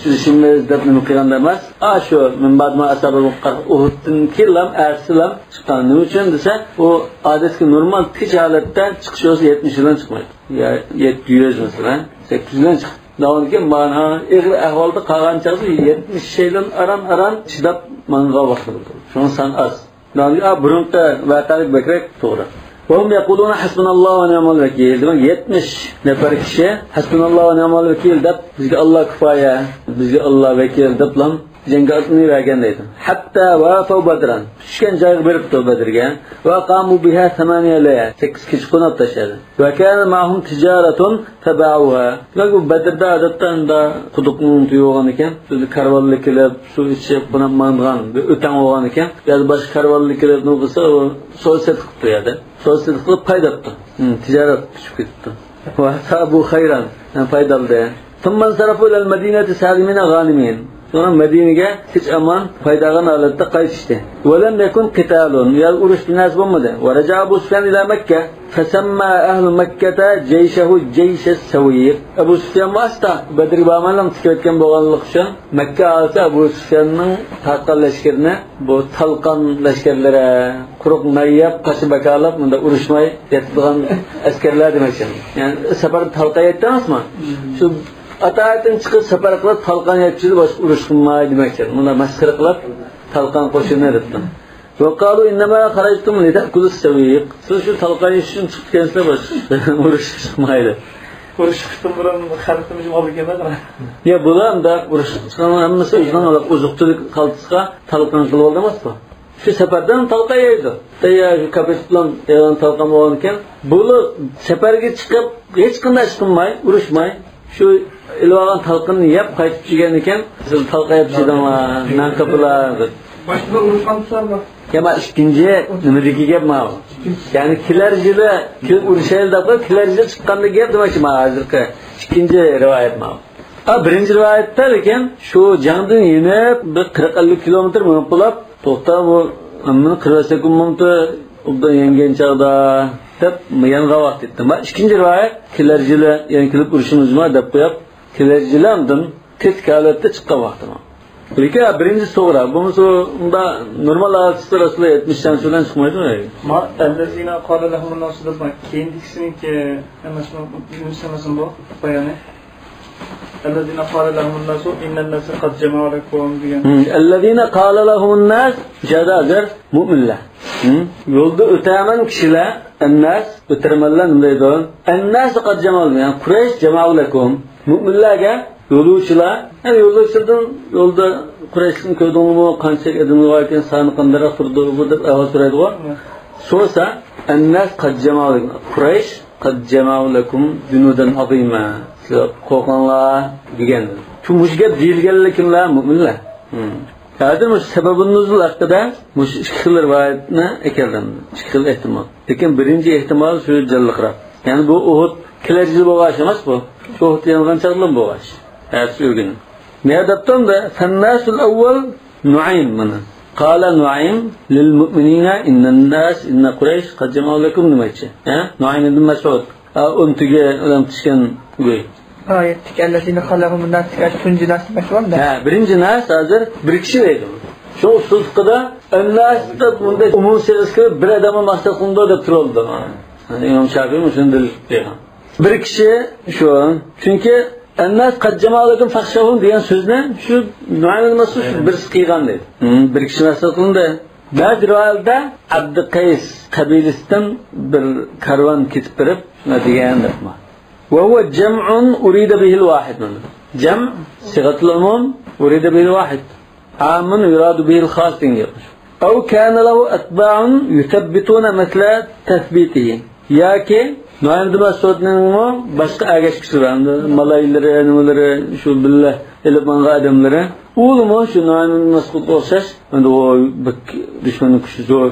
tushishimiz deb nima qilganda emas. Shu men badma asabul Uhuddan kelam aslam chiqqan. Nima uchun desa, u odatga normal tinch holatda chiqish yo'si 70 yildan chiqmaydi. Ya 700 masalan 800 dan chiqadi. Davonga mana egri ahvolda qolgan chog'i 70 yildan aran chidab manga vaqt bo'ldi. Shuni san az. Davonga burunta vatalik bakrak to'g'ri. وهم يقولون حسبنا الله ونعم الوكيل. Demek 70 nefar kişi hasbunallohu ve ni'mal vakil deb bizga Alloh kifoya, bizga Alloh vakil deb lam jangga atni bergan deydi. Hatta wafau badran. Tushgan joyga beribdi Badrga va qamu biha 8 layal. 8 kishi qo'nib tashadi. Va kana ma'hum tijaratun tabauha. Bu Badrda odatda quduqning tuyulgan ekan, sizni karvonlik qilib, suv ichib qonab mangan, o'tan olgan ekan. Yo'l boshqa karvonlik qilib nima qilsa, so'zset qilib qo'yadi. So'zset qilib foydapti. Tijorat tushib ketdi. Va sabu khayran. Foydaldi. Thumma sarafu ila al-madinati salimina ghanimin. Sonra Medine'ye hiç aman faydalan halatda qaytishdi. Walam yakun qitalun. Yani urush binas bo'lmadi. Wa raja Abu Sufyan ila Makka. Fasamma ahlu Makkata jayshahu jaysh as-sawiq. Abu Sufyan vasta Badr bamalam tikayotgan bo'lganlik uchun Makka alsa Abu Sufyanning tarqal lashkarini bu talqan lashkarlari quruq mayyab qashi bakalab bunda urushmay yetadigan askarlar demakchi. Yani safar talqayatdi emasmi? Shu Ataatın çıkıp sefer kılıp talqan yapçılı başka uruş kılmaya demektir. Buna maskara kılıp talqan koşunu edetti. Ve kalu innema harajtum li ta'kulus sawiq. Siz şu talqan için çıkıp kendisine başka uruş kılmaydı. Uruş kıldım buran xalqimizin olib kelmadi. Ya bular da uruş kılgan hammasi o'zidan olib uzuqchilik qaltisqa talqan qilib oldi emasmi? Şu seferden talqan yeydi. Ya kapitlan e'lon talqan bo'lgan ekan, bular seferga chiqib hech qanday ish qilmay, urushmay şu ilvagan talqını yap qaytib chigan ekan, siz talqa yapsizdanmi? Nan kapılar. Başqa urushgan tutarmi? Kema ikkinchi nimadagi gap ma? Yani kelar yili urushaydi deb kelar yili chiqqanda gap demoqchi ma hozirgi ikkinchi rivoyat ma. Birinchi rivoyatda lekin shu jangdan yenib 40-50 kilometr minib qolib, to'xtab bu ammani qirvasakum mumti ubdan yengen chaqda deb yangi vaqt etdi. İkinci rivoyat kelar yili yana kelib urushimizmi deb qo'yib, kelar yilamdan tetik holatda chiqqan vaqtimi. Lekin birinchi to'g'ri. Bunda normal holatda Rasululloh 70 dan so'dan chiqmaydi-mi? Ma allazina qala lahum nasu deb keyingisiniki emasmi bu bayoni. Allazina qala lahum nasu innal nasa qad jama'a lakum degan. Allazina qala lahum nas jadagar mu'minlar. Yolda ötemen kişiler ennas ötermeler neydi? Ennas qad jama'a yani Quraysh jama'a lakum. Mu'minlarga yo'lovchilar, yani yo'lovchilardan yolda Qurayshning ko'rdingmi, qancha edimi var ekan, sani qanday turdi bu deb avval so'raydi-ku. So'rasa ennas qad jama'a lakum. Quraysh qad jama'a lakum junudan azima. Qo'rqinglar degan. Şu müşgep deyilganlar kimlar? Mu'minlar. Hozir bu sababun nuzul haqida bu ikki xil rivoyatni ekanlandi. Ikki xil ehtimol. Lekin birinchi ehtimol shu jalliqroq. Ya'ni bu Uhud kelar yil bo'lgan emas bu. Shu Uhud yangan chaqlan bo'lgan. Hozir shu gün. Meyadaptan da fannasul awwal Nuaym mana. Qala Nuaym lil mu'minina innan nas inna Quraysh qad jama'u lakum nimachi. Nuaym ibn Mas'ud. Untiga ulam tushgan go'y. Ayettik ellezine halahum nas tunji nas başvanda. Birinchi nas hozir bir kishi edi. Shu sulhda annasda bunda umum sifatga bir odamni maqsad qildi deb turoldi. İmam Şafii shunday degan. Bir kishi shu, chunki annas qad jama'alakum fakhshahum degan so'zni shu Nuaym ibn Mas'ud bir qilgan dedi. Bir kishi maqsad qildi. Ba'zi rivoyatda Abduqays qabilasidan bir karvon ketib turib shuna degan debma. وهو جمع أريد به الواحد جمع صيغة العموم أريد به الواحد عام يراد به الخاص أو كان له أتباع يثبتون مثل تثبيته ياكي Nuaym ibn Mas'ud'ning boshqa agash kishilar, malaylari, nimalari, shu billah ilmanga odamlari, ulamo shu Nuaym ibn Mas'udga o'xshash, endi o dushmanning kuchi zo'r,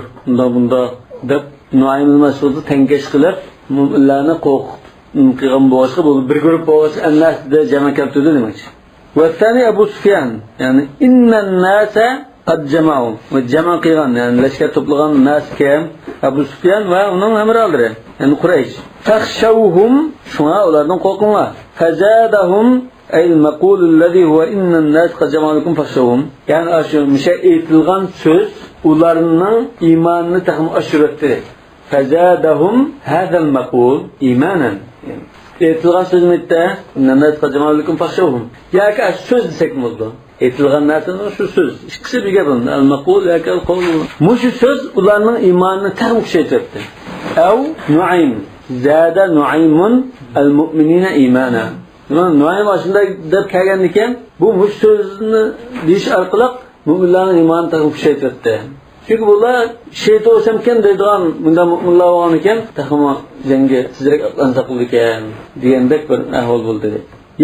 bunda deb Nuaym ibn Mas'udni tengash qilib, mu'minlarni qo'rqitib qilgan bo'lsa, bu bir guruh bo'lsa, annasda jama keltirdi demoqchi. Va thani Abu Sufyan, ya'ni innan nasa qad jama'u, va jama qilgan, ya'ni lashkar to'plagan nas kim? Abu Sufyan va uning amralari, ya'ni Quraysh. Fakhshawhum, shuna ulardan qo'rqinglar. Fazadahum ay al-maqul alladhi huwa inna an-nas qad jama'u lakum fakhshawhum. Ya'ni shu misha aytilgan so'z ularning iymonini taqim ashratdi. Fazadahum hadha al-maqul imanan. Aytilgan so'z mitda inna an-nas qad jama'u lakum fakhshawhum. Yoki so'z desek bo'ldi. Aytilgan narsaning shu so'z. Ikkisi birga bo'ldi. Al-maqul yoki al-qawl. Mushu so'z ularning iymonini taqim kuchaytirdi. Aw Nuaym zada Nuaymun al-mu'minina imana. Nuaym aslında deb kelgan ekan, bu mush so'zni deyish orqali mu'minlarning iymonini taqim kuchaytirdi. Çünkü bular şeytan olsamken deydigan bunda mu'minlar bo'lgan ekan, taxmo jangga tezroq atlansa qildi ekan degandek bir ahvol bo'ldi.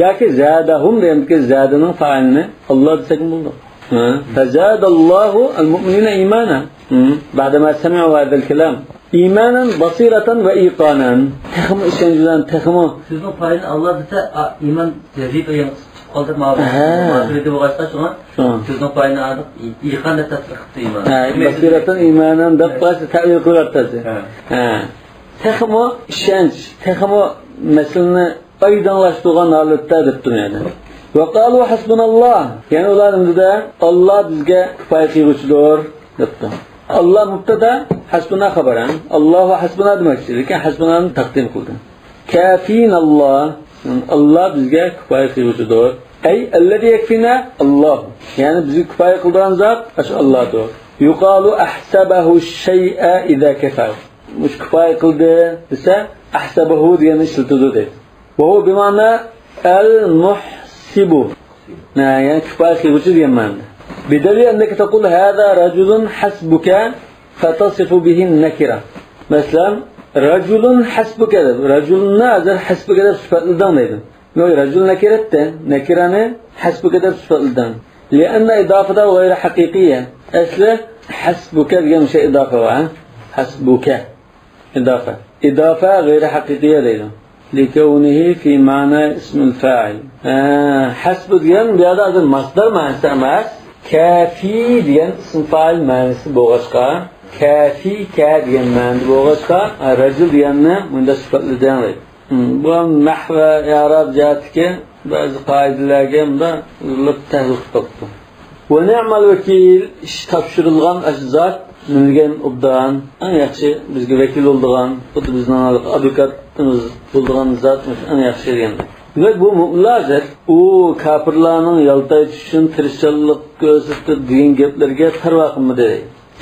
Yoki zadahum deganki zadaning fa'ilini Alloh desak bo'ldi. Fazadallohu al-mu'minina imana. Ba'dama sami'u hadal kalam imanan basiratan ve iqanan. Taxmo ishonchidan taxmo sizning fa'ilni Alloh desa iman yazid o'yin qoldirmadi. Mas'uliyati bo'lg'achqa shuna sizning fa'ilni aniq iqon deb tasdiq qildi iman. Basiratan imanan deb ta'bir qilyapti. Taxmo ishonch, taxmo masalani aydınlaştırgan halatda deb turadi. Va qalu hasbunalloh. Yani ularında Alloh bizga kifoya qiluvchidir debdi. Alloh mubtada, hasbuna xabaran. Alloh hasbuna demakchi, lekin hasbunani taqdim qildi. Kafinalloh. Alloh bizga kifoya qiluvchidir. Ay allazi yakfina Alloh. Yani bizni kifoya qilgan zot ash Allohdir. Yuqalu ahsabahu shay'a idza kafar. Mush kifoya qildi desa ahsabahu degani ishlatadi deydi. وهو بمعنى المحسب يعني كفاية خيوتي ديمان بدليل أنك تقول هذا رجل حسبك فتصف به النكرة مثلا رجل حسبك رجل نازل حسبك صفات الدان ديدن رجل نكرة حسبك صفات الدان لأن إضافة غير حقيقية أصله حسبك ديان شيء إضافة حسبك إضافة غير حقيقية ديدن لكونه في معنى اسم الفاعل حسب ديان بيادا أذن مصدر معنى أماس كافي ديان اسم فاعل معنى بوغشقا كافي كاديان معنى بوغشقا رجل ديان من ده صفات لديان رأي bu nahva i'rob jihatiga ba'zi qoidalarga unda tahqiq qildi. Va ni'mal vakil ish topshirilgan zot bilgan obdan eng yaxshi bizga vakil bo'lgan, xuddi bizning advokatimiz bo'lgan zot eng yaxshi degan. Demak bu mu'minlardir. U kafirlarning yaltaytish uchun tirishchilik ko'rsatib degan gaplarga parvo qilmadi.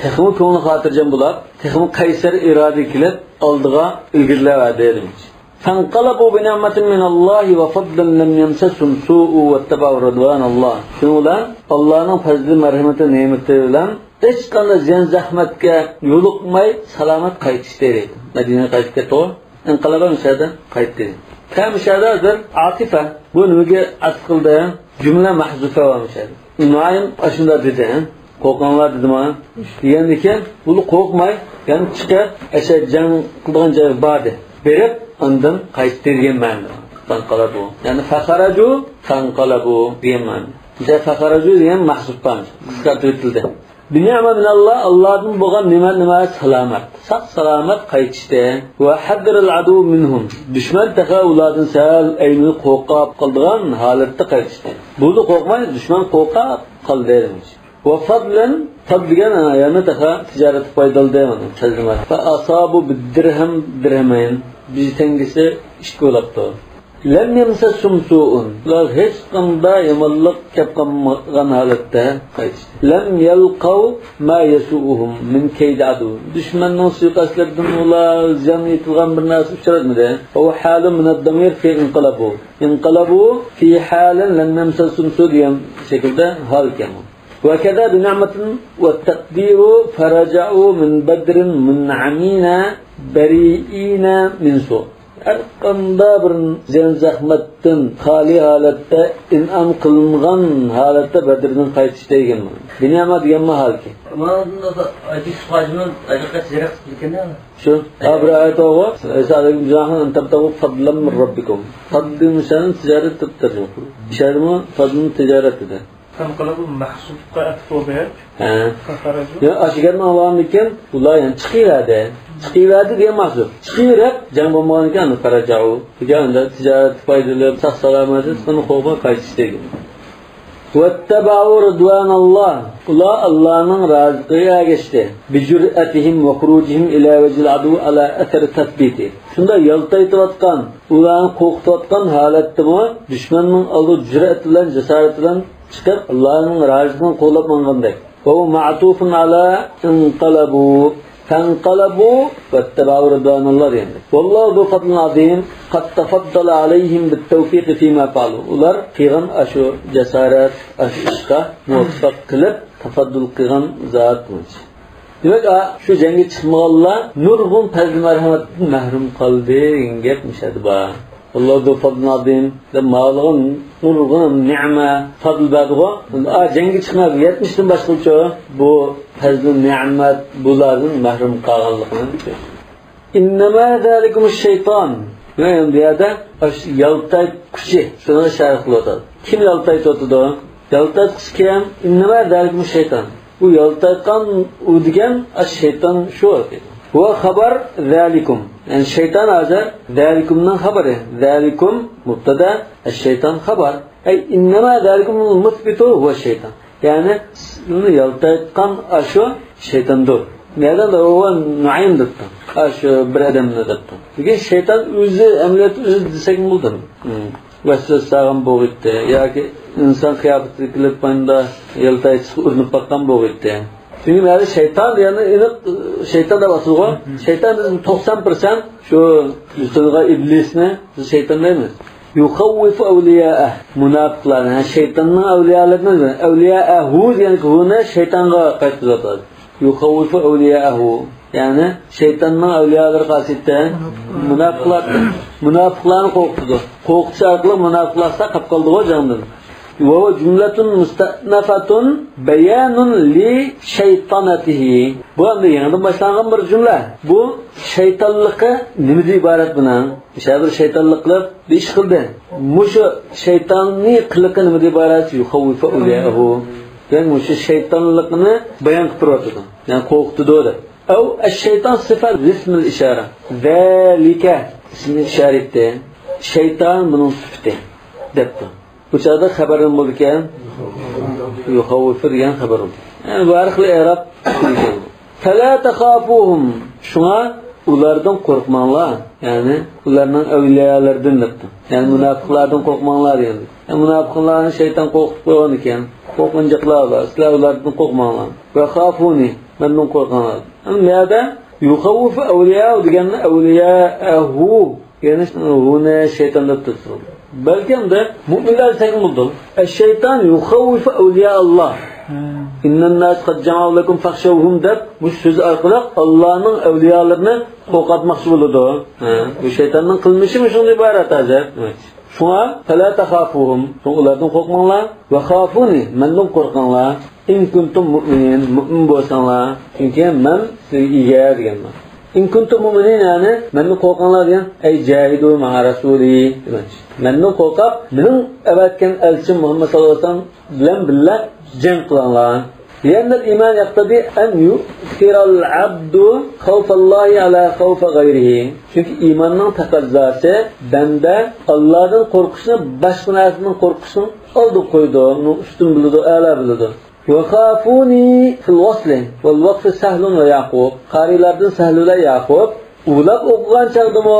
Texmi ko'ngli xotirjam bo'lib, texmi qaysar iroda qilib oldiga ilgirladi demiş. فانقلبوا بنعمة من الله وفضل لم يمسسهم سوء واتبعوا رضوان الله. Şunlar Allah'ın fazlı merhameti nimetleriyle hiç qanday ziyan zahmetga yo'liqmay salomat qaytishdi. Madinaga qaytib ketdi. İnqilaba müşahada qaytdi. Kamishadadir atifa bu nimaga asqildi? Cümle mahzufe varmış. Nuaym aşında dedi. Korkanlar dedim ha. Diyendikən, bunu korkmay, yani çıkar, can kıldıgan cayı bardı. Berip, ondan qaytırgen ma'ni. Tanqalabu. Yani faqaraju, tanqalabu degan ma'ni. Mesela faqaraju degan mahzuf bo'lgan. Qisqartirib aytildi. Binama minalloh, Allohdan bo'lgan nima salomat. Saq salomat qaytishdi. Va hadril adu minhum. Dushman taqa ulardan sal ayni qo'rqib qolgan holatda qaytishdi. Buni qo'rqmay, dushman qo'rqib qoldi. Va fadlan fadligan yana taqa tijorat foydali deyman. Tarjima. Fa asabu bidirham dirhamayn. Biz tengisi ish ko'labdi. Lam yamsasum su'un. Ular hech qanday yomonlik kelgan holatda qaytishdi. Lam yalqaw ma yasu'uhum min kaydadu. Dushmanning suiqastlaridan ular ziyon yetilgan bir narsa uchratmadi. Va halu min ad-damir fi inqalabu. Inqalabu fi halin lam yamsasum su'un şekilde hal keldi. وكذا بنعمة والتقدير فرجعوا من بدر منعمين بريئين من سوء. Erqanda bir zahmatdan xali holatda in'am qilingan holatda Badrdan qaytish degan. Dunyoda degan mahalki. Mana hadis hojini ajaqqa zirak qilgan. Shu abra aytova alaykum jahan antabtagu fadlan min rabbikum. Fadlun san tijorat tabtaru. Sharmu fadlun tijoratida. Tanqalabu mahsubqa atfobe. Ya ashgarni Allohning ekan, ular ham chiqiladi. Chiqiladi degan maqsad. Chiqirib, jang bo'lmagan ekan, farajau. Deganda tijorat foydali, sog' salomat, buni qo'yib qaytish degan. Wattaba'u ridwanalloh. Ular Allohning roziligiga ergashdi. Bijur'atihim va khurujihim ila wajhil adu ala athar tathbiti. Shunda yaltaytayotgan, ularni qo'rqitayotgan holatdami, dushmanning oldi jur'at bilan, jasorat bilan chiqib Allohning roziligini qo'llab mangandek. Va ma'tufun ala inqalabu فانقلبوا واتبعوا رضوان الله يعني. والله ذو فضل عظيم قد تفضل عليهم بالتوفيق فيما فعلوا. ular qilgan ashu jasorat, ashqa muvaffaq qilib tafaddul qilgan zotdir. Demak, shu jangga chiqmaganlar nurg'un fazl marhamatdan mahrum qoldi degan gap mishadi bor. Allah ذو فضل عظيم ma'lum nurg'un ni'ma fadl badg'o. Jangga chiqmab 70 dan boshqacha bu fazl ni'mat bulardan mahrum qolganligini. Innama zalikumush shayton. Yani bu yerda yaltay kuchi shuni sharh qiladi. Kim yaltaytadi? Yaltaytqish kim? Innama zalikumush shayton. Bu yaltaytgan u degan shayton shu dedi. Ve haber zalikum. Yani şeytan azar zalikumdan haberi. Zalikum mubtada, şeytan haber. Ey innema zalikumul musbitu huve şeytan. Yani bunu yaltaytkan aşu şeytandır. Neden de o nuaym dedi. Aşu bir adamını dedi. Çünkü şeytan özü emniyet özü desek mi buldun? Vesvese sağım boğutti. Ya ki insan kıyafeti kılıp banda yaltaytsı ürünüp baktan boğutti. Çünkü yani şeytan yani şeytan da basılıyor. Şeytan 90% şu üstüne iblisine şeytan değil mi? Yukhawwifu awliya'ah. Münafıklar yani şeytanın awliyalarını awliya'ahu yani hune şeytanga qaytırlar. Yukhawwifu awliya'ahu yani şeytanın awliyaları kasıttan münafıklarını korkuttu. Korkutuş arqılı münafıklarsa qap qaldı o candan. Ve cümletun mustanafatun beyanun li şeytanatihi. Bu anda yanında başlangan bir cümle. Bu şeytanlıkı nimede ibaret buna? Bir şeytanlıklar bir iş kıldı. Muşu şeytanni kılıkı nimede ibaret? Yukhawwifu awliyahu. Yani muşu şeytanlıkını beyan kıpırvatıdı. Yani korktu doğru. Ev şeytan sıfat ismil işare. Zalike ismi işarette. Şeytan bunun sıfatı. Depti. Bu çağda haberim bulurken yukhawwifu degan haberim. Yani bu arqali Arab fala takhafuhum. Şuna ulardan qo'rqmanglar. Yani ularning avliyolardan debdi. Yani munofiqlardan qo'rqmanglar yani. Munofiqlarni shayton qo'rqitib qo'ygan ekan. Qo'rqinjiqlar, sizlar ulardan qo'rqmanglar. Va khafuni, mendan qo'rqinglar. Nima yukhawwifu awliya degani awliyahu. Yani buni shayton deb turibdi. Belki de müminler tekin buldum. Şeytan yukhawwifu awliya Allah. İnnen nas qad jama'u lakum fakhshawhum deb bu söz arqali Allah'ın awliyalarını qo'rqatmoqchi bo'ladi. Bu şeytanning qilmishi shunday iborat azar. Şuna fala takhafuhum. Ulardan korkmanglar. Ve khafuni, mendan korkanglar. İn kuntum mu'minin, mu'min bolsanglar. Çünkü men sizga ega deganman. İn kuntum mu'minin yani mendan korkanglar degan ey jahidu ma'a rasuli demoqchi. Mendan korkab, mening avatgan elchim Muhammad sallallohu alayhi vasallam bilan birga jang qilinglar. لأن الإيمان يقتضي أن يؤثر العبد خوف الله على خوف غيره. Çünkü imanın taqazzası bende Allah'tan korkusunu başka narsadan korkusunu aldı koydu, onu üstün bildi, âlâ bildi. وَخَافُونِي فِي الْوَصْلِ وَالْوَقْفِ سَهْلٌ وَيَعْقُوب. Qarilardan Sahlula Yaqub ulab o'qigan chaqdimi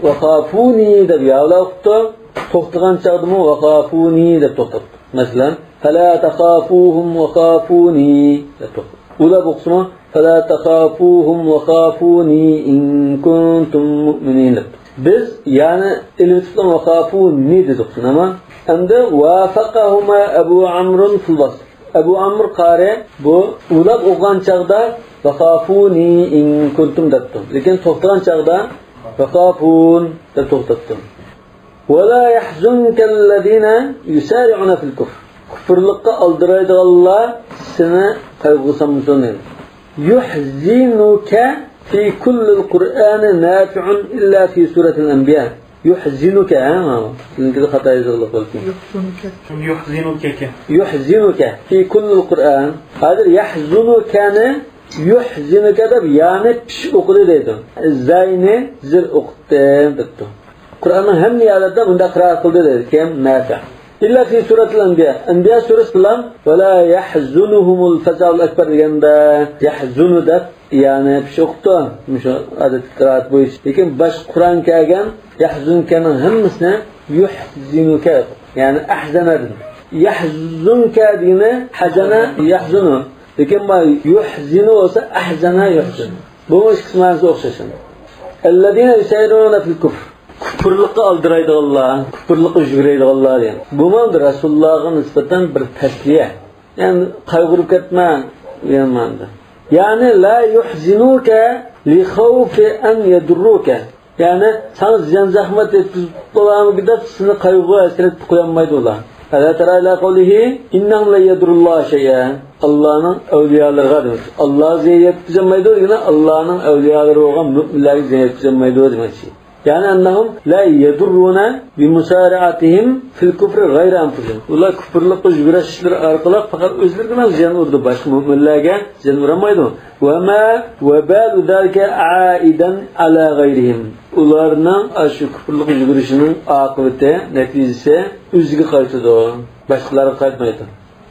وَخَافُونِي deb yavla o'qdi, to'xtagan chaqdimi وَخَافُونِي deb to'xtatdi. Masalan فَلَا تَخَافُوهُمْ وَخَافُونِي deb to'xtatdi. Ulab o'qisimi فَلَا تَخَافُوهُمْ وَخَافُونِي إِن كُنتُم مُؤْمِنِينَ. Biz yani ilmitlan وَخَافُونِي dedik ama endi وَافَقَهُمَا أَبُو عَمْرٌ فِي الْوَصْلِ. Ebu Amr Qari bu ulab o'qigan chaqda vaqafuni in kuntum debdi. Lekin to'xtagan chaqda vaqafun deb to'xtatdi. Va la yahzunka alladhina yusari'una fil kufr. Kufrlikqa aldiraydiganlar seni qayg'usamsun. Yuhzinuka fi kulli al-Qur'ani nafi'un illa fi surati al-Anbiya. يحزنك كده خطأ يزغلق يحزنك في كل القرآن هذا يحزنك يحزنك ده يعني بش أقول ده زين زر أقتين ده القرآن هم نيالده من ده قراءة قل ده كم نافع إلا في سورة الأنبياء أنبياء سورة السلام ولا يحزنهم الفزع الأكبر عند يحزن ده yani bir şey yoktu. Şu adet kıraat bu iş. Lakin baş Kur'an kâgen yahzunke'nin hemmisine yuhzinuke yani ahzenedin. Yahzunke dine hazana yahzunu. Lakin bu yuhzinu olsa ahzana yuhzinu. Bu iş kısmanızı okşaşın. Ellezine yusayruna fil kufr. Kufurluqqa aldıraydiganlar, kufurluqqa jügreydiganlar yani. Bu mandır Resulullah'a nispeten bir tesliye. Yani kaygırıp ketme yanmandır. Yani la yuhzinuke li khawfi an yadurruke. Yani sana ziyan zahmet etkizip dolanı bir de seni kaygıya esret koyanmaydı ola. Ala tera ila kavlihi innahum la yadurullah şey'e. Allah'ın evliyaları demek. Allah ziyan etkizemeydi o yine Allah'ın evliyaları olan müminleri ziyan etkizemeydi o demek. Yani annahum la yadurruna bi musari'atihim fil kufri gayri anfusihim. Ular küfürlükle jübiraşlar arqalaq faqat özlerine ziyan urdu. Başka müminlerge ziyan uramaydı. Ve ma vebalu zalika aidan ala gayrihim. Ularning aşı küfürlük jübirişinin aqibati, neticesi özüge qaytıdı. Başqaları qaytmaydı.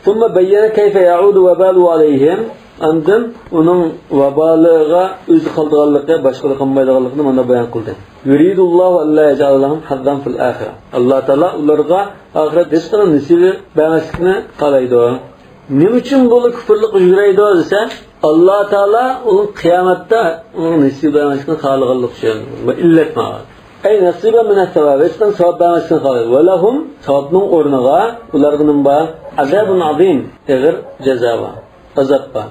Thumma bayyana kayfa ya'udu vebalu alayhim. Andın onun vabalığa özü qaldığanlığı, başqaları qılmaydiganlığını mana bayan qıldı. Yuridullahu alla yaj'alahum hazzan fil ahireh. Allah Taala ularga ahiret rizqini nasibi bermaslikni qalaydi. Nima uchun bu kufrlik yuraydi desa, Allah Taala uning qiyomatda uning nasibi bermaslikni xohlaganlik uchun va illat ma. Ay nasiba min as-savab, istan savab bermaslikni qalaydi. Va lahum savabning o'rniga ularga nima azabun azim, ig'ir jazo va azab bor.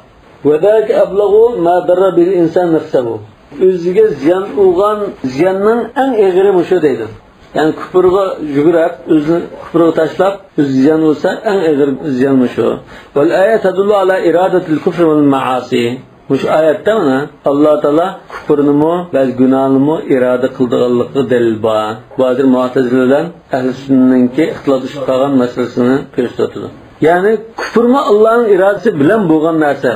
Ve zalika ablagu ma darra bil insan nafsuhu. Özüge ziyan olgan ziyanның en egri muşu deydi. Yani küfürge jügürüp, özünü küfürge taşlap, öz ziyan olsa en egri ziyan muşu. Vel ayet tadullu ala iradetil küfr vel maasi. Muş ayette mana Allah Taala küfrünümü ve günahımı irade kıldığanlığı delil var. Bazı mu'tezileler ehl-i sünnet'inki ihtilatışıp kalgan meselesini gösterdi. Yani küfür mü Allah'ın iradesi bilen boğan narsa.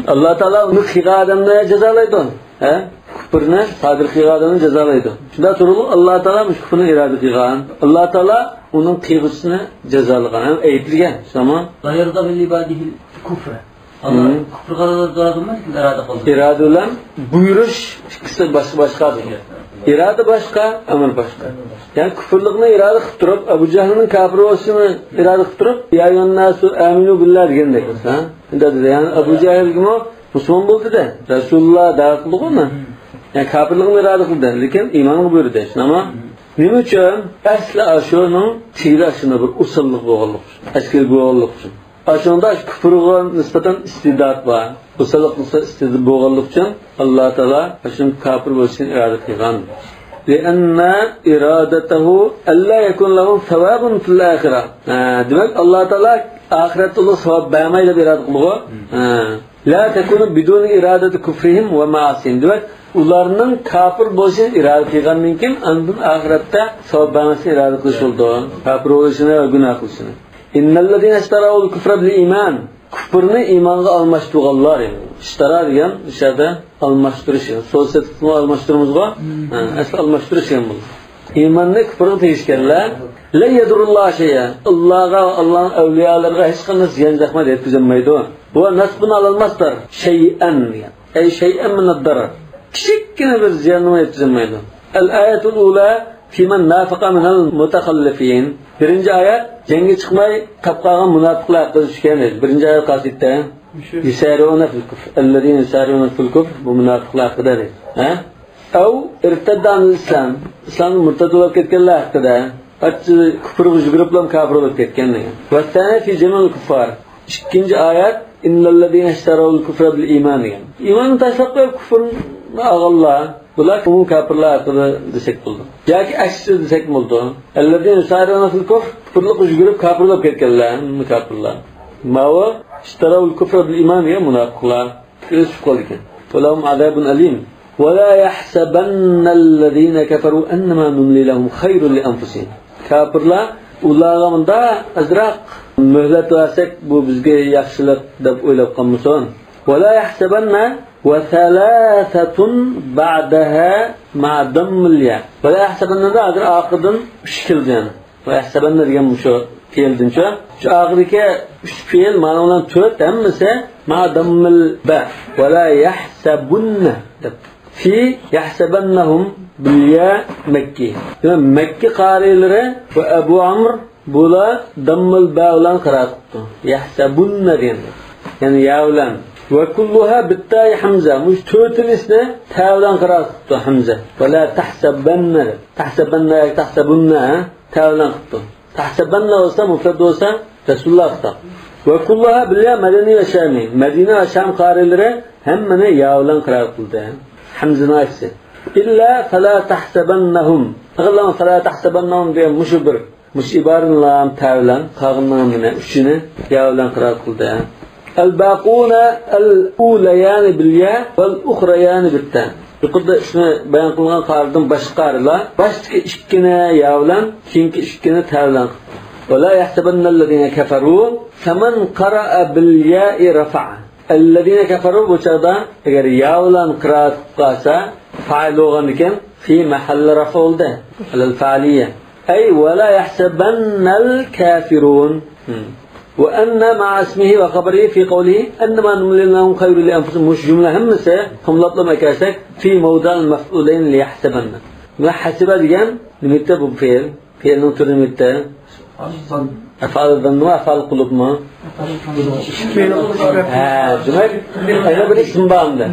Allah Taala onu kıyga adamlara cezalaydı. Küfürne sadir kıyga adamını cezalaydı. Şunda sorulu Allah Taala küfürün irade kıygan. Allah Taala onun kıygısını cezalagan. Yani eğitilgen. Tamam. La yarda bil ibadihil küfre. Allah küfür kadar mı irade kıldı? İrade olan buyuruş ikisi başka. İrade başka, amel başka. Yani küfürlükne irade kılıp durup, Ebu Cehil'in kafir oluşunu irade kılıp durup, ya yonnasu aminu billah diyen de kılsa. Yani Ebu Cehil gibi o Müslüman buldu da, Resulullah davet kıldık onu. Yani kafirlikne irade kıldı. Lekin imanı buyurdu desin ama nima uchun asli aşının tiyri aşına bir usullık boğuluk, askeri boğuluk için. Aşında küfürge nispeten istidat var. Usullık istidad boğuluk için Allah Taala aşın kafir oluşunu irade kılgan. لأن إرادته ألا يكون له ثواب في الآخرة. demek Allah Teala ahirette Allah sevap vermeyle bir irade kılıyor. La tekunu bidun iradeti küfrihim ve maasihim. Demek ularının kafir boluşun irade kılgandan kim andın ahirette sevap vermesi irade kılışıldı. Kafir oluşuna ve günah kılışına. İnnellezine iştaravul küfre bil iman. Küfürünü imanға almaştırganlar. İştara degan dışarıda almaştırış. Sosiyetini almaştırmamızga asıl almaştırış bu. İmanni küfürni tegishganlar la yadurullah shay'a. Allah'ın avliyalarga hech qanday ziyon zahmat yetkazmaydi. Bu nasbini alolmaslar. Shay'an degan. Ay shay'an min ad-darar. Kichikgina bir ziyonni yetkazmaydi. Al-ayatul ula fi man nafaqa min al-mutakhallifin. Birinci ayet cengi çıkmay kapqagan munafiqlar haqida tushgan edi. Birinci ayet qasidda yusariuna fil kufr. Ellezina yusariuna fil kufr bu munafiqlar haqida edi. Aw irtaddan islam. İslam murtad bo'lib ketganlar haqida. Hatto kufrga yuguriblam kafir bo'lib ketgan degan. Va tani fi jamal kuffar. İkinci ayet innellezina ishtarawul kufra bil iman degan. İmanni tashlab qo'yib kufrni ag'allar. Bular umum kafirlar haqida desek bo'ldi. Yoki aksi desek bo'ldi. Ellezina yusariuna fil kufr. Kufrga yugurib kafir bo'lib ketganlar, kafirlar. Ma'va ishtarawul kufra bil iman degan munofiqlar. O'sib qolgan. Ularning azabun alim. ولا يحسبن الذين كفروا انما نملي لهم خير لانفسهم. Kafirlar ularga munda azraq mühlet versak bu bizga yaxshilik deb o'ylab qolmasin. ولا يحسبن وثلاثه بعدها مع ضم الياء. ولا يحسبن da azr oqidan 3 kelgan. Va yahsaban degan shu fe'ldincha shu oxirgi 3 fe'l ma'no bilan 4 hammasi ma dammil ba. ولا يحسبن fi yahsabannahum bilya Mekki. Yani Mekki qariylari va Abu Amr bular dammil ba bilan qira'at qildi. Yahsabunna dendi. Yani ya bilan va kulluha bitta'i hamza. Mush to'rtinisini ta bilan qira'at qildi hamza. Va la tahsabanna. Tahsabunna ta bilan qildi. Tahsabanna bo'lsa mufrad bo'lsa Rasululloh qildi. Va kulluha bilya Madina va Shami. Madina va Sham qariylari hammani ya bilan qira'at qildi. Hamzani aytsa illa fala tahsabannahum ag'lam fala tahsabannahum degan mush ibaranlar ta'lan qag'inlarni uchini ya bilan qira'at qildi. Al baquna al ulayan bil ya val ukhrayan bit ta. Yuqorida ismi bayon qilingan qaridan boshqarilar boshqa ikkini ya bilan keyingi ikkini ta'lan. Wala yahsabannallazina kafaru faman qara'a bil ya'i rafa'a. الذين كفروا بوشدا اگر ياولان قرات قاسا فاعل لغنكم في محل رفع ده الفاعليه اي ولا يحسبن الكافرون وان مع اسمه وخبره في قوله انما نملي لهم خير لانفسهم مش جمله همسه هم لطلب مكاسك في موضع المفعولين ليحسبن ما حسب ديان نمت بفعل فعل نوتر نمت أفعال الظن وأفعال القلوب ما demek ana bir ism bağımda.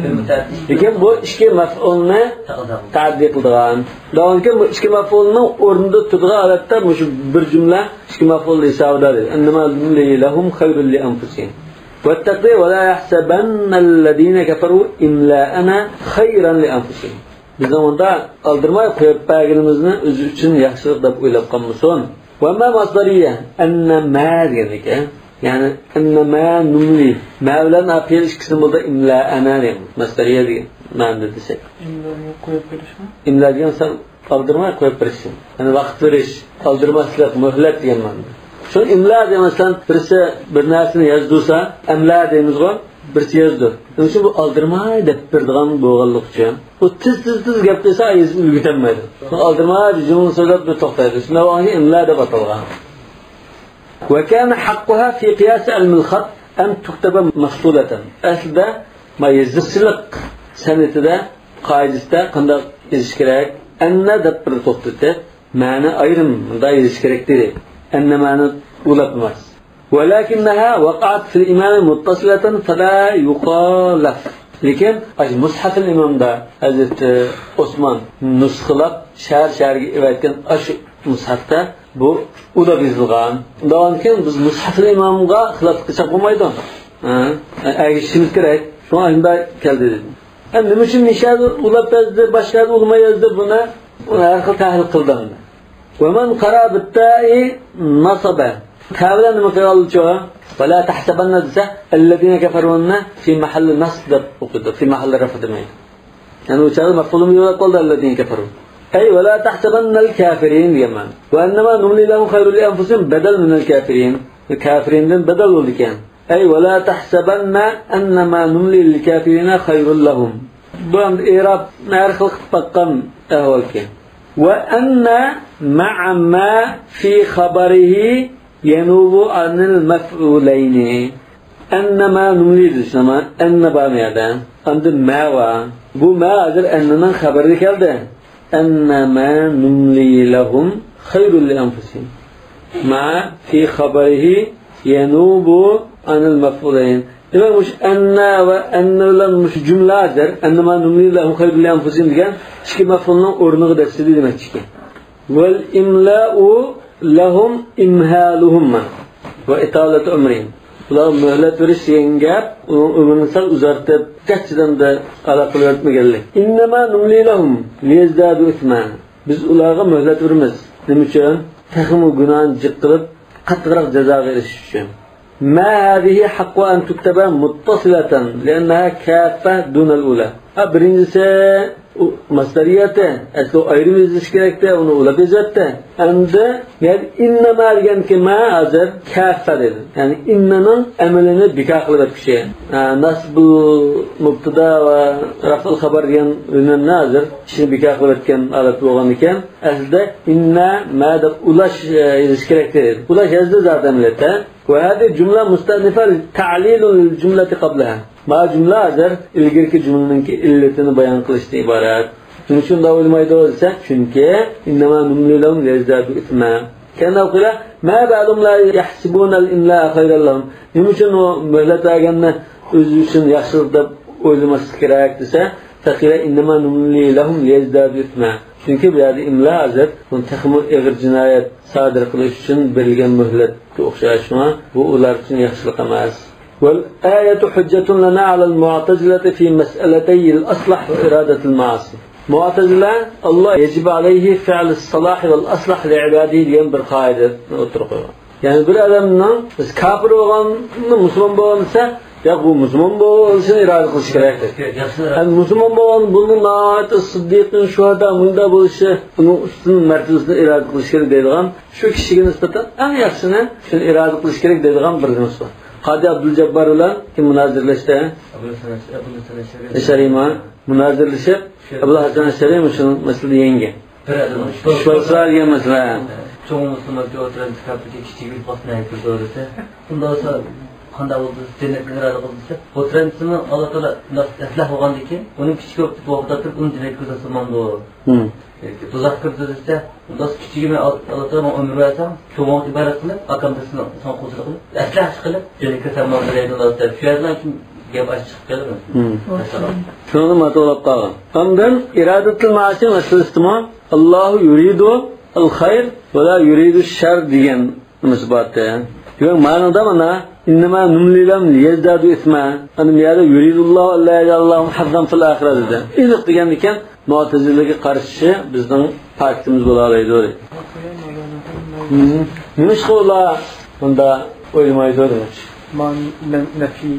Lekin bu ishki maf'ulni ta'did qilgan. Davomki bu ishki maf'ulni o'rnida turgan holatda shu bir jumla ishki maf'ul hisoblanadi. Annama lahum khayrun li anfusihim. Wattaqi wa la yahsabanna alladhina kafaru imla'ana khayran li anfusihim. Biz onda aldirmay qo'yib berganimizni o'zi uchun yaxshilik deb o'ylab qolmasin. Wa ma masdariyya annama deganlik. Yani innama numli mavlan apel ikkisini bo'ldi imla ana degan masdariya degan ma'noda desek imlani qo'yib berishmi imla degan san qoldirmay qo'yib berishsin yani vaqt berish qoldirmaslik muhlat degan ma'noda shu imla demasdan birisi bir narsani yozdursa amla deymizga birisi yozdi shuning uchun bu oldirmay deb berdigan bo'lganlik uchun bu tiz gap desa yozib ulgutolmaydi oldirmay jumla so'zlab to'xtaydi shunday imla deb atalgan. وكان حقها في قياس علم الخط أن تكتب مفصولة. أصلا ما يزسلق سنة قاعدة قند يذكرك أن دبر توقته معنى أيضا دا يذكرك تري أن معنى أولى بمس ولكنها وقعت في الإمام متصلة فلا يخالف. لكن مصحف الإمام دا حضرت عثمان نسخلق شهر إبادكن أش مصحفته bu uda bizilgan. Davamken biz mushaf imamga xilaf qilsak bo'lmaydi. Aytishimiz kerak. Shunga shunda keldi dedi. Nima uchun nishad ulab yazdi, boshqasi ulmay yazdi buni Onu her xil tahlil qildim. Ve men qara bitta'i nasaba. Tavla nima qiluvchi? Wala tahsabanna desa alladina kafarunna fi mahalli nasb deb o'qidi. Fi mahalli raf demaydi. Yani o çağda mafulum yo'q qoldi alladina kafarun. Ay wala tahsabanna al-kafirin yaman. Wa annama numli lahum khayrul li anfusihim badal min al-kafirin. Kafirindan badal bo'ldi ekan. Ay wala tahsabanna annama numli lil-kafirina khayrul lahum. Bu ham i'rob har xil qilib baqqan ahvol ekan. Wa anna ma'a ma fi khabarihi yanubu anil maf'ulayni. Annama numli desama anna ba'miyada. Andı ma va. Bu ma hazır anna'nın haberi geldi. Annama numli lahum khayrul li anfusihim. Ma fi khabarihi yanubu anil maf'ulayn. Demek muş anna ve annalan muş cümledir. Annama numli lahum khayrul li anfusihim degan ikki maf'ulning o'rniga dastidi demek ki. Vel imla'u lahum imhaluhum ve italatu umrihim. Ular mühlet veriş degan gap, ömrünü sal uzartib, kaçdan da alaqalı etmegenlik. Innama numli lahum liyazdadu ithma. Biz ularga mühlet verimiz. Nima uchun? Taxmu gunohni jiq qilib, qattiqroq jazo berish uchun. Ma hadihi haqqu an tuktaba muttasilatan li'annaha kaffa dun al-ula. Birincisi masdariyati, aslo ayrı yazış gerekti, onu ulab yazatdi. Endi yani innama degan kelma hozir kaffa dedi. Yani innanın amalini bekor qilib o'tkishi. Nasbul mubtada va raf'ul xabar degan o'rinni hozir ishni bekor qilib o'tgan holat bo'lgan ekan. Aslida inna ma deb ulash yazish kerak dedi. Ulash yazdi zaten millete. Ve hadi cümle mustanifa ta'lilul cümleti qablaha. Ma cümle hazır ilgirki cümlenin illetini bayan kılıştı ibaret. Çünkü şunda olmaydı olsa çünkü innema numli lahum liyazdadu ithma. Kana qila ma ba'dum la yahsibuna al-imla khayran lahum. Niçin o mühlet vergenler özü için yaxşılık deb oylaması kerak desa, faqila innema numli lahum liyazdadu ithma. Çünkü bu yerde imla hazır, bunu taxmir egir cinayet sadir qilish uchun berilgan mühletga o'xshashmi, bu ular uchun yaxshilik emas. والآية حجة لنا على المعتزلة في مسألتي الأصلح وإرادة المعاصي. معتزلة الله يجب عليه فعل الصلاح والأصلح لعباده diyen bir kaide oturuyor. Yani bir adamın kafir olan Müslüman olsa ya bu Müslüman olsun irade kılış gerektir. Yani Müslüman olan bunun naat sıddıkın şuhada munda buluşu bunun üstün mertebesine irade kılış gerek dediğim şu kişiye nispeten en yaxşısını şunu irade kılış gerek dediğim bir nüs var. Hadi Abdülcebbar ulan kim münazirleşti? Eşarima münazirleşip Ebu Hasan Eşari mi şunun mesela yenge? Şuaslar ya mesela. Çoğu Müslümanca oturan çıkartıcı kişiyi bir basına yapıyordu öyleyse. Bundan sonra kanda oldu, cennetli herhalde olduysa. Oturan ismi Allah Teala eslah olgandı ki, onun küçük öptü bu vakıda atıp onun cennetli kızasından doğru. Tuzak kırdı ise, ondan küçüğüme Allah Teala ömür versem, çoğu ibaret kılıp, akamdasını son kusura kılıp, eslah kılıp, cennetli kızasından doğru Allah Teala. Şu yazıdan kim gap açık gelir mi? Şunu matı olup kalın. Ondan iradetil maasi meselesi Allahu yuridu al-hayr ve la yuridu şer diyen müsbatte. Yok manada bana innema numlilam liyazdadu isma. Anım yada yuridullahu alla yaj'allahu hazzan fil ahireh dedi. İzik degan ekan mu'tazilaga qarshi bizning faktimiz bo'la oladi o'zi. Nima ish qildilar? Bunda o'ylamaydi o'zi. Man nafi.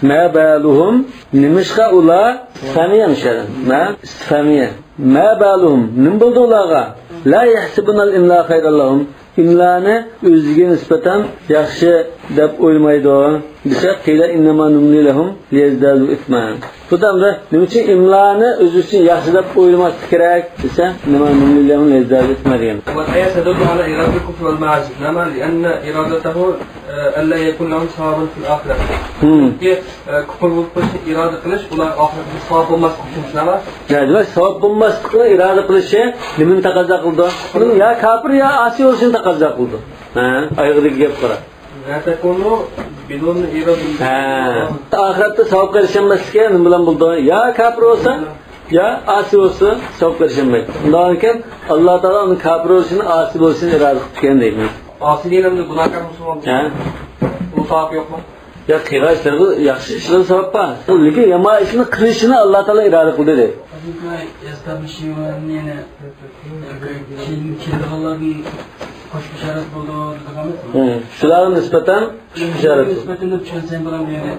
Ma baluhum nimishqa ular isfamiya mishara. Ma isfamiya. Ma baluhum nim bo'ldi ularga? La yahsibunal imla khayran lahum. İmlani o'ziga nisbatan yaxshi deb o'ylamaydi. Desa qila innama numli lahum liyazdadu ithma. Bu damda nima uchun imlani o'zi uchun yaxshi deb o'ylamoq kerak desa innama numli lahum liyazdadu ithma degan. والآية تدل على إرادة الكفر والمعاصي، نعم لأن إرادته ألا يكون لهم ثواب في الآخرة. Kufr bo'lib irada qilish ular oxiratda savob bo'lmasligini tushunadi. Demak, savob bo'lmasligini irada qilishi nimani taqozo qildi? Uning ya kafir ya asi bo'lishini taqozo qildi. Ayg'idagi gap qara. Natakunu bidun irada. Oxiratda savob erishmaslikka nima bilan bo'ldi? Ya kafir bo'lsa, ya asi bo'lsa savob erishmaydi. Undan keyin Alloh taolo uning kafir bo'lishini, asi bo'lishini irada qilgan deydi. Asi deganimda gunohkor musulmon. Bu savob yo'qmi? Ya qilgan ishlar yaxshi ishlar savobpa. Lekin yomon ishni qilishini Alloh taolo irada qildi dedi. Şulara nispeten işaret. Nispeten düşünsen bana yani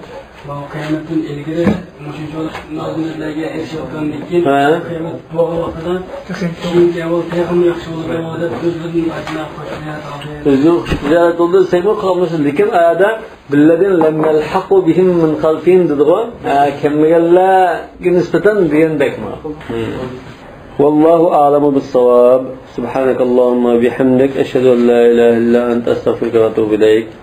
kıyametin ilgili nazımlarga erişiyorken dikin kıyamet boğulmadan şimdi o peygamber yakışıklı oldu özünün acına koşuyor. Özü ziyaret oldu seymi kalmışız. Lekin ayada billadin lemmel haqqu bihim min khalfin dedi o. Kemmegeller nispeten diyendek mi? Wallahu a'lamu bis-savab. Subhanakallahumma bihamdik eşhedü en la ilahe illa ente estağfiruke ve etûbü ileyk.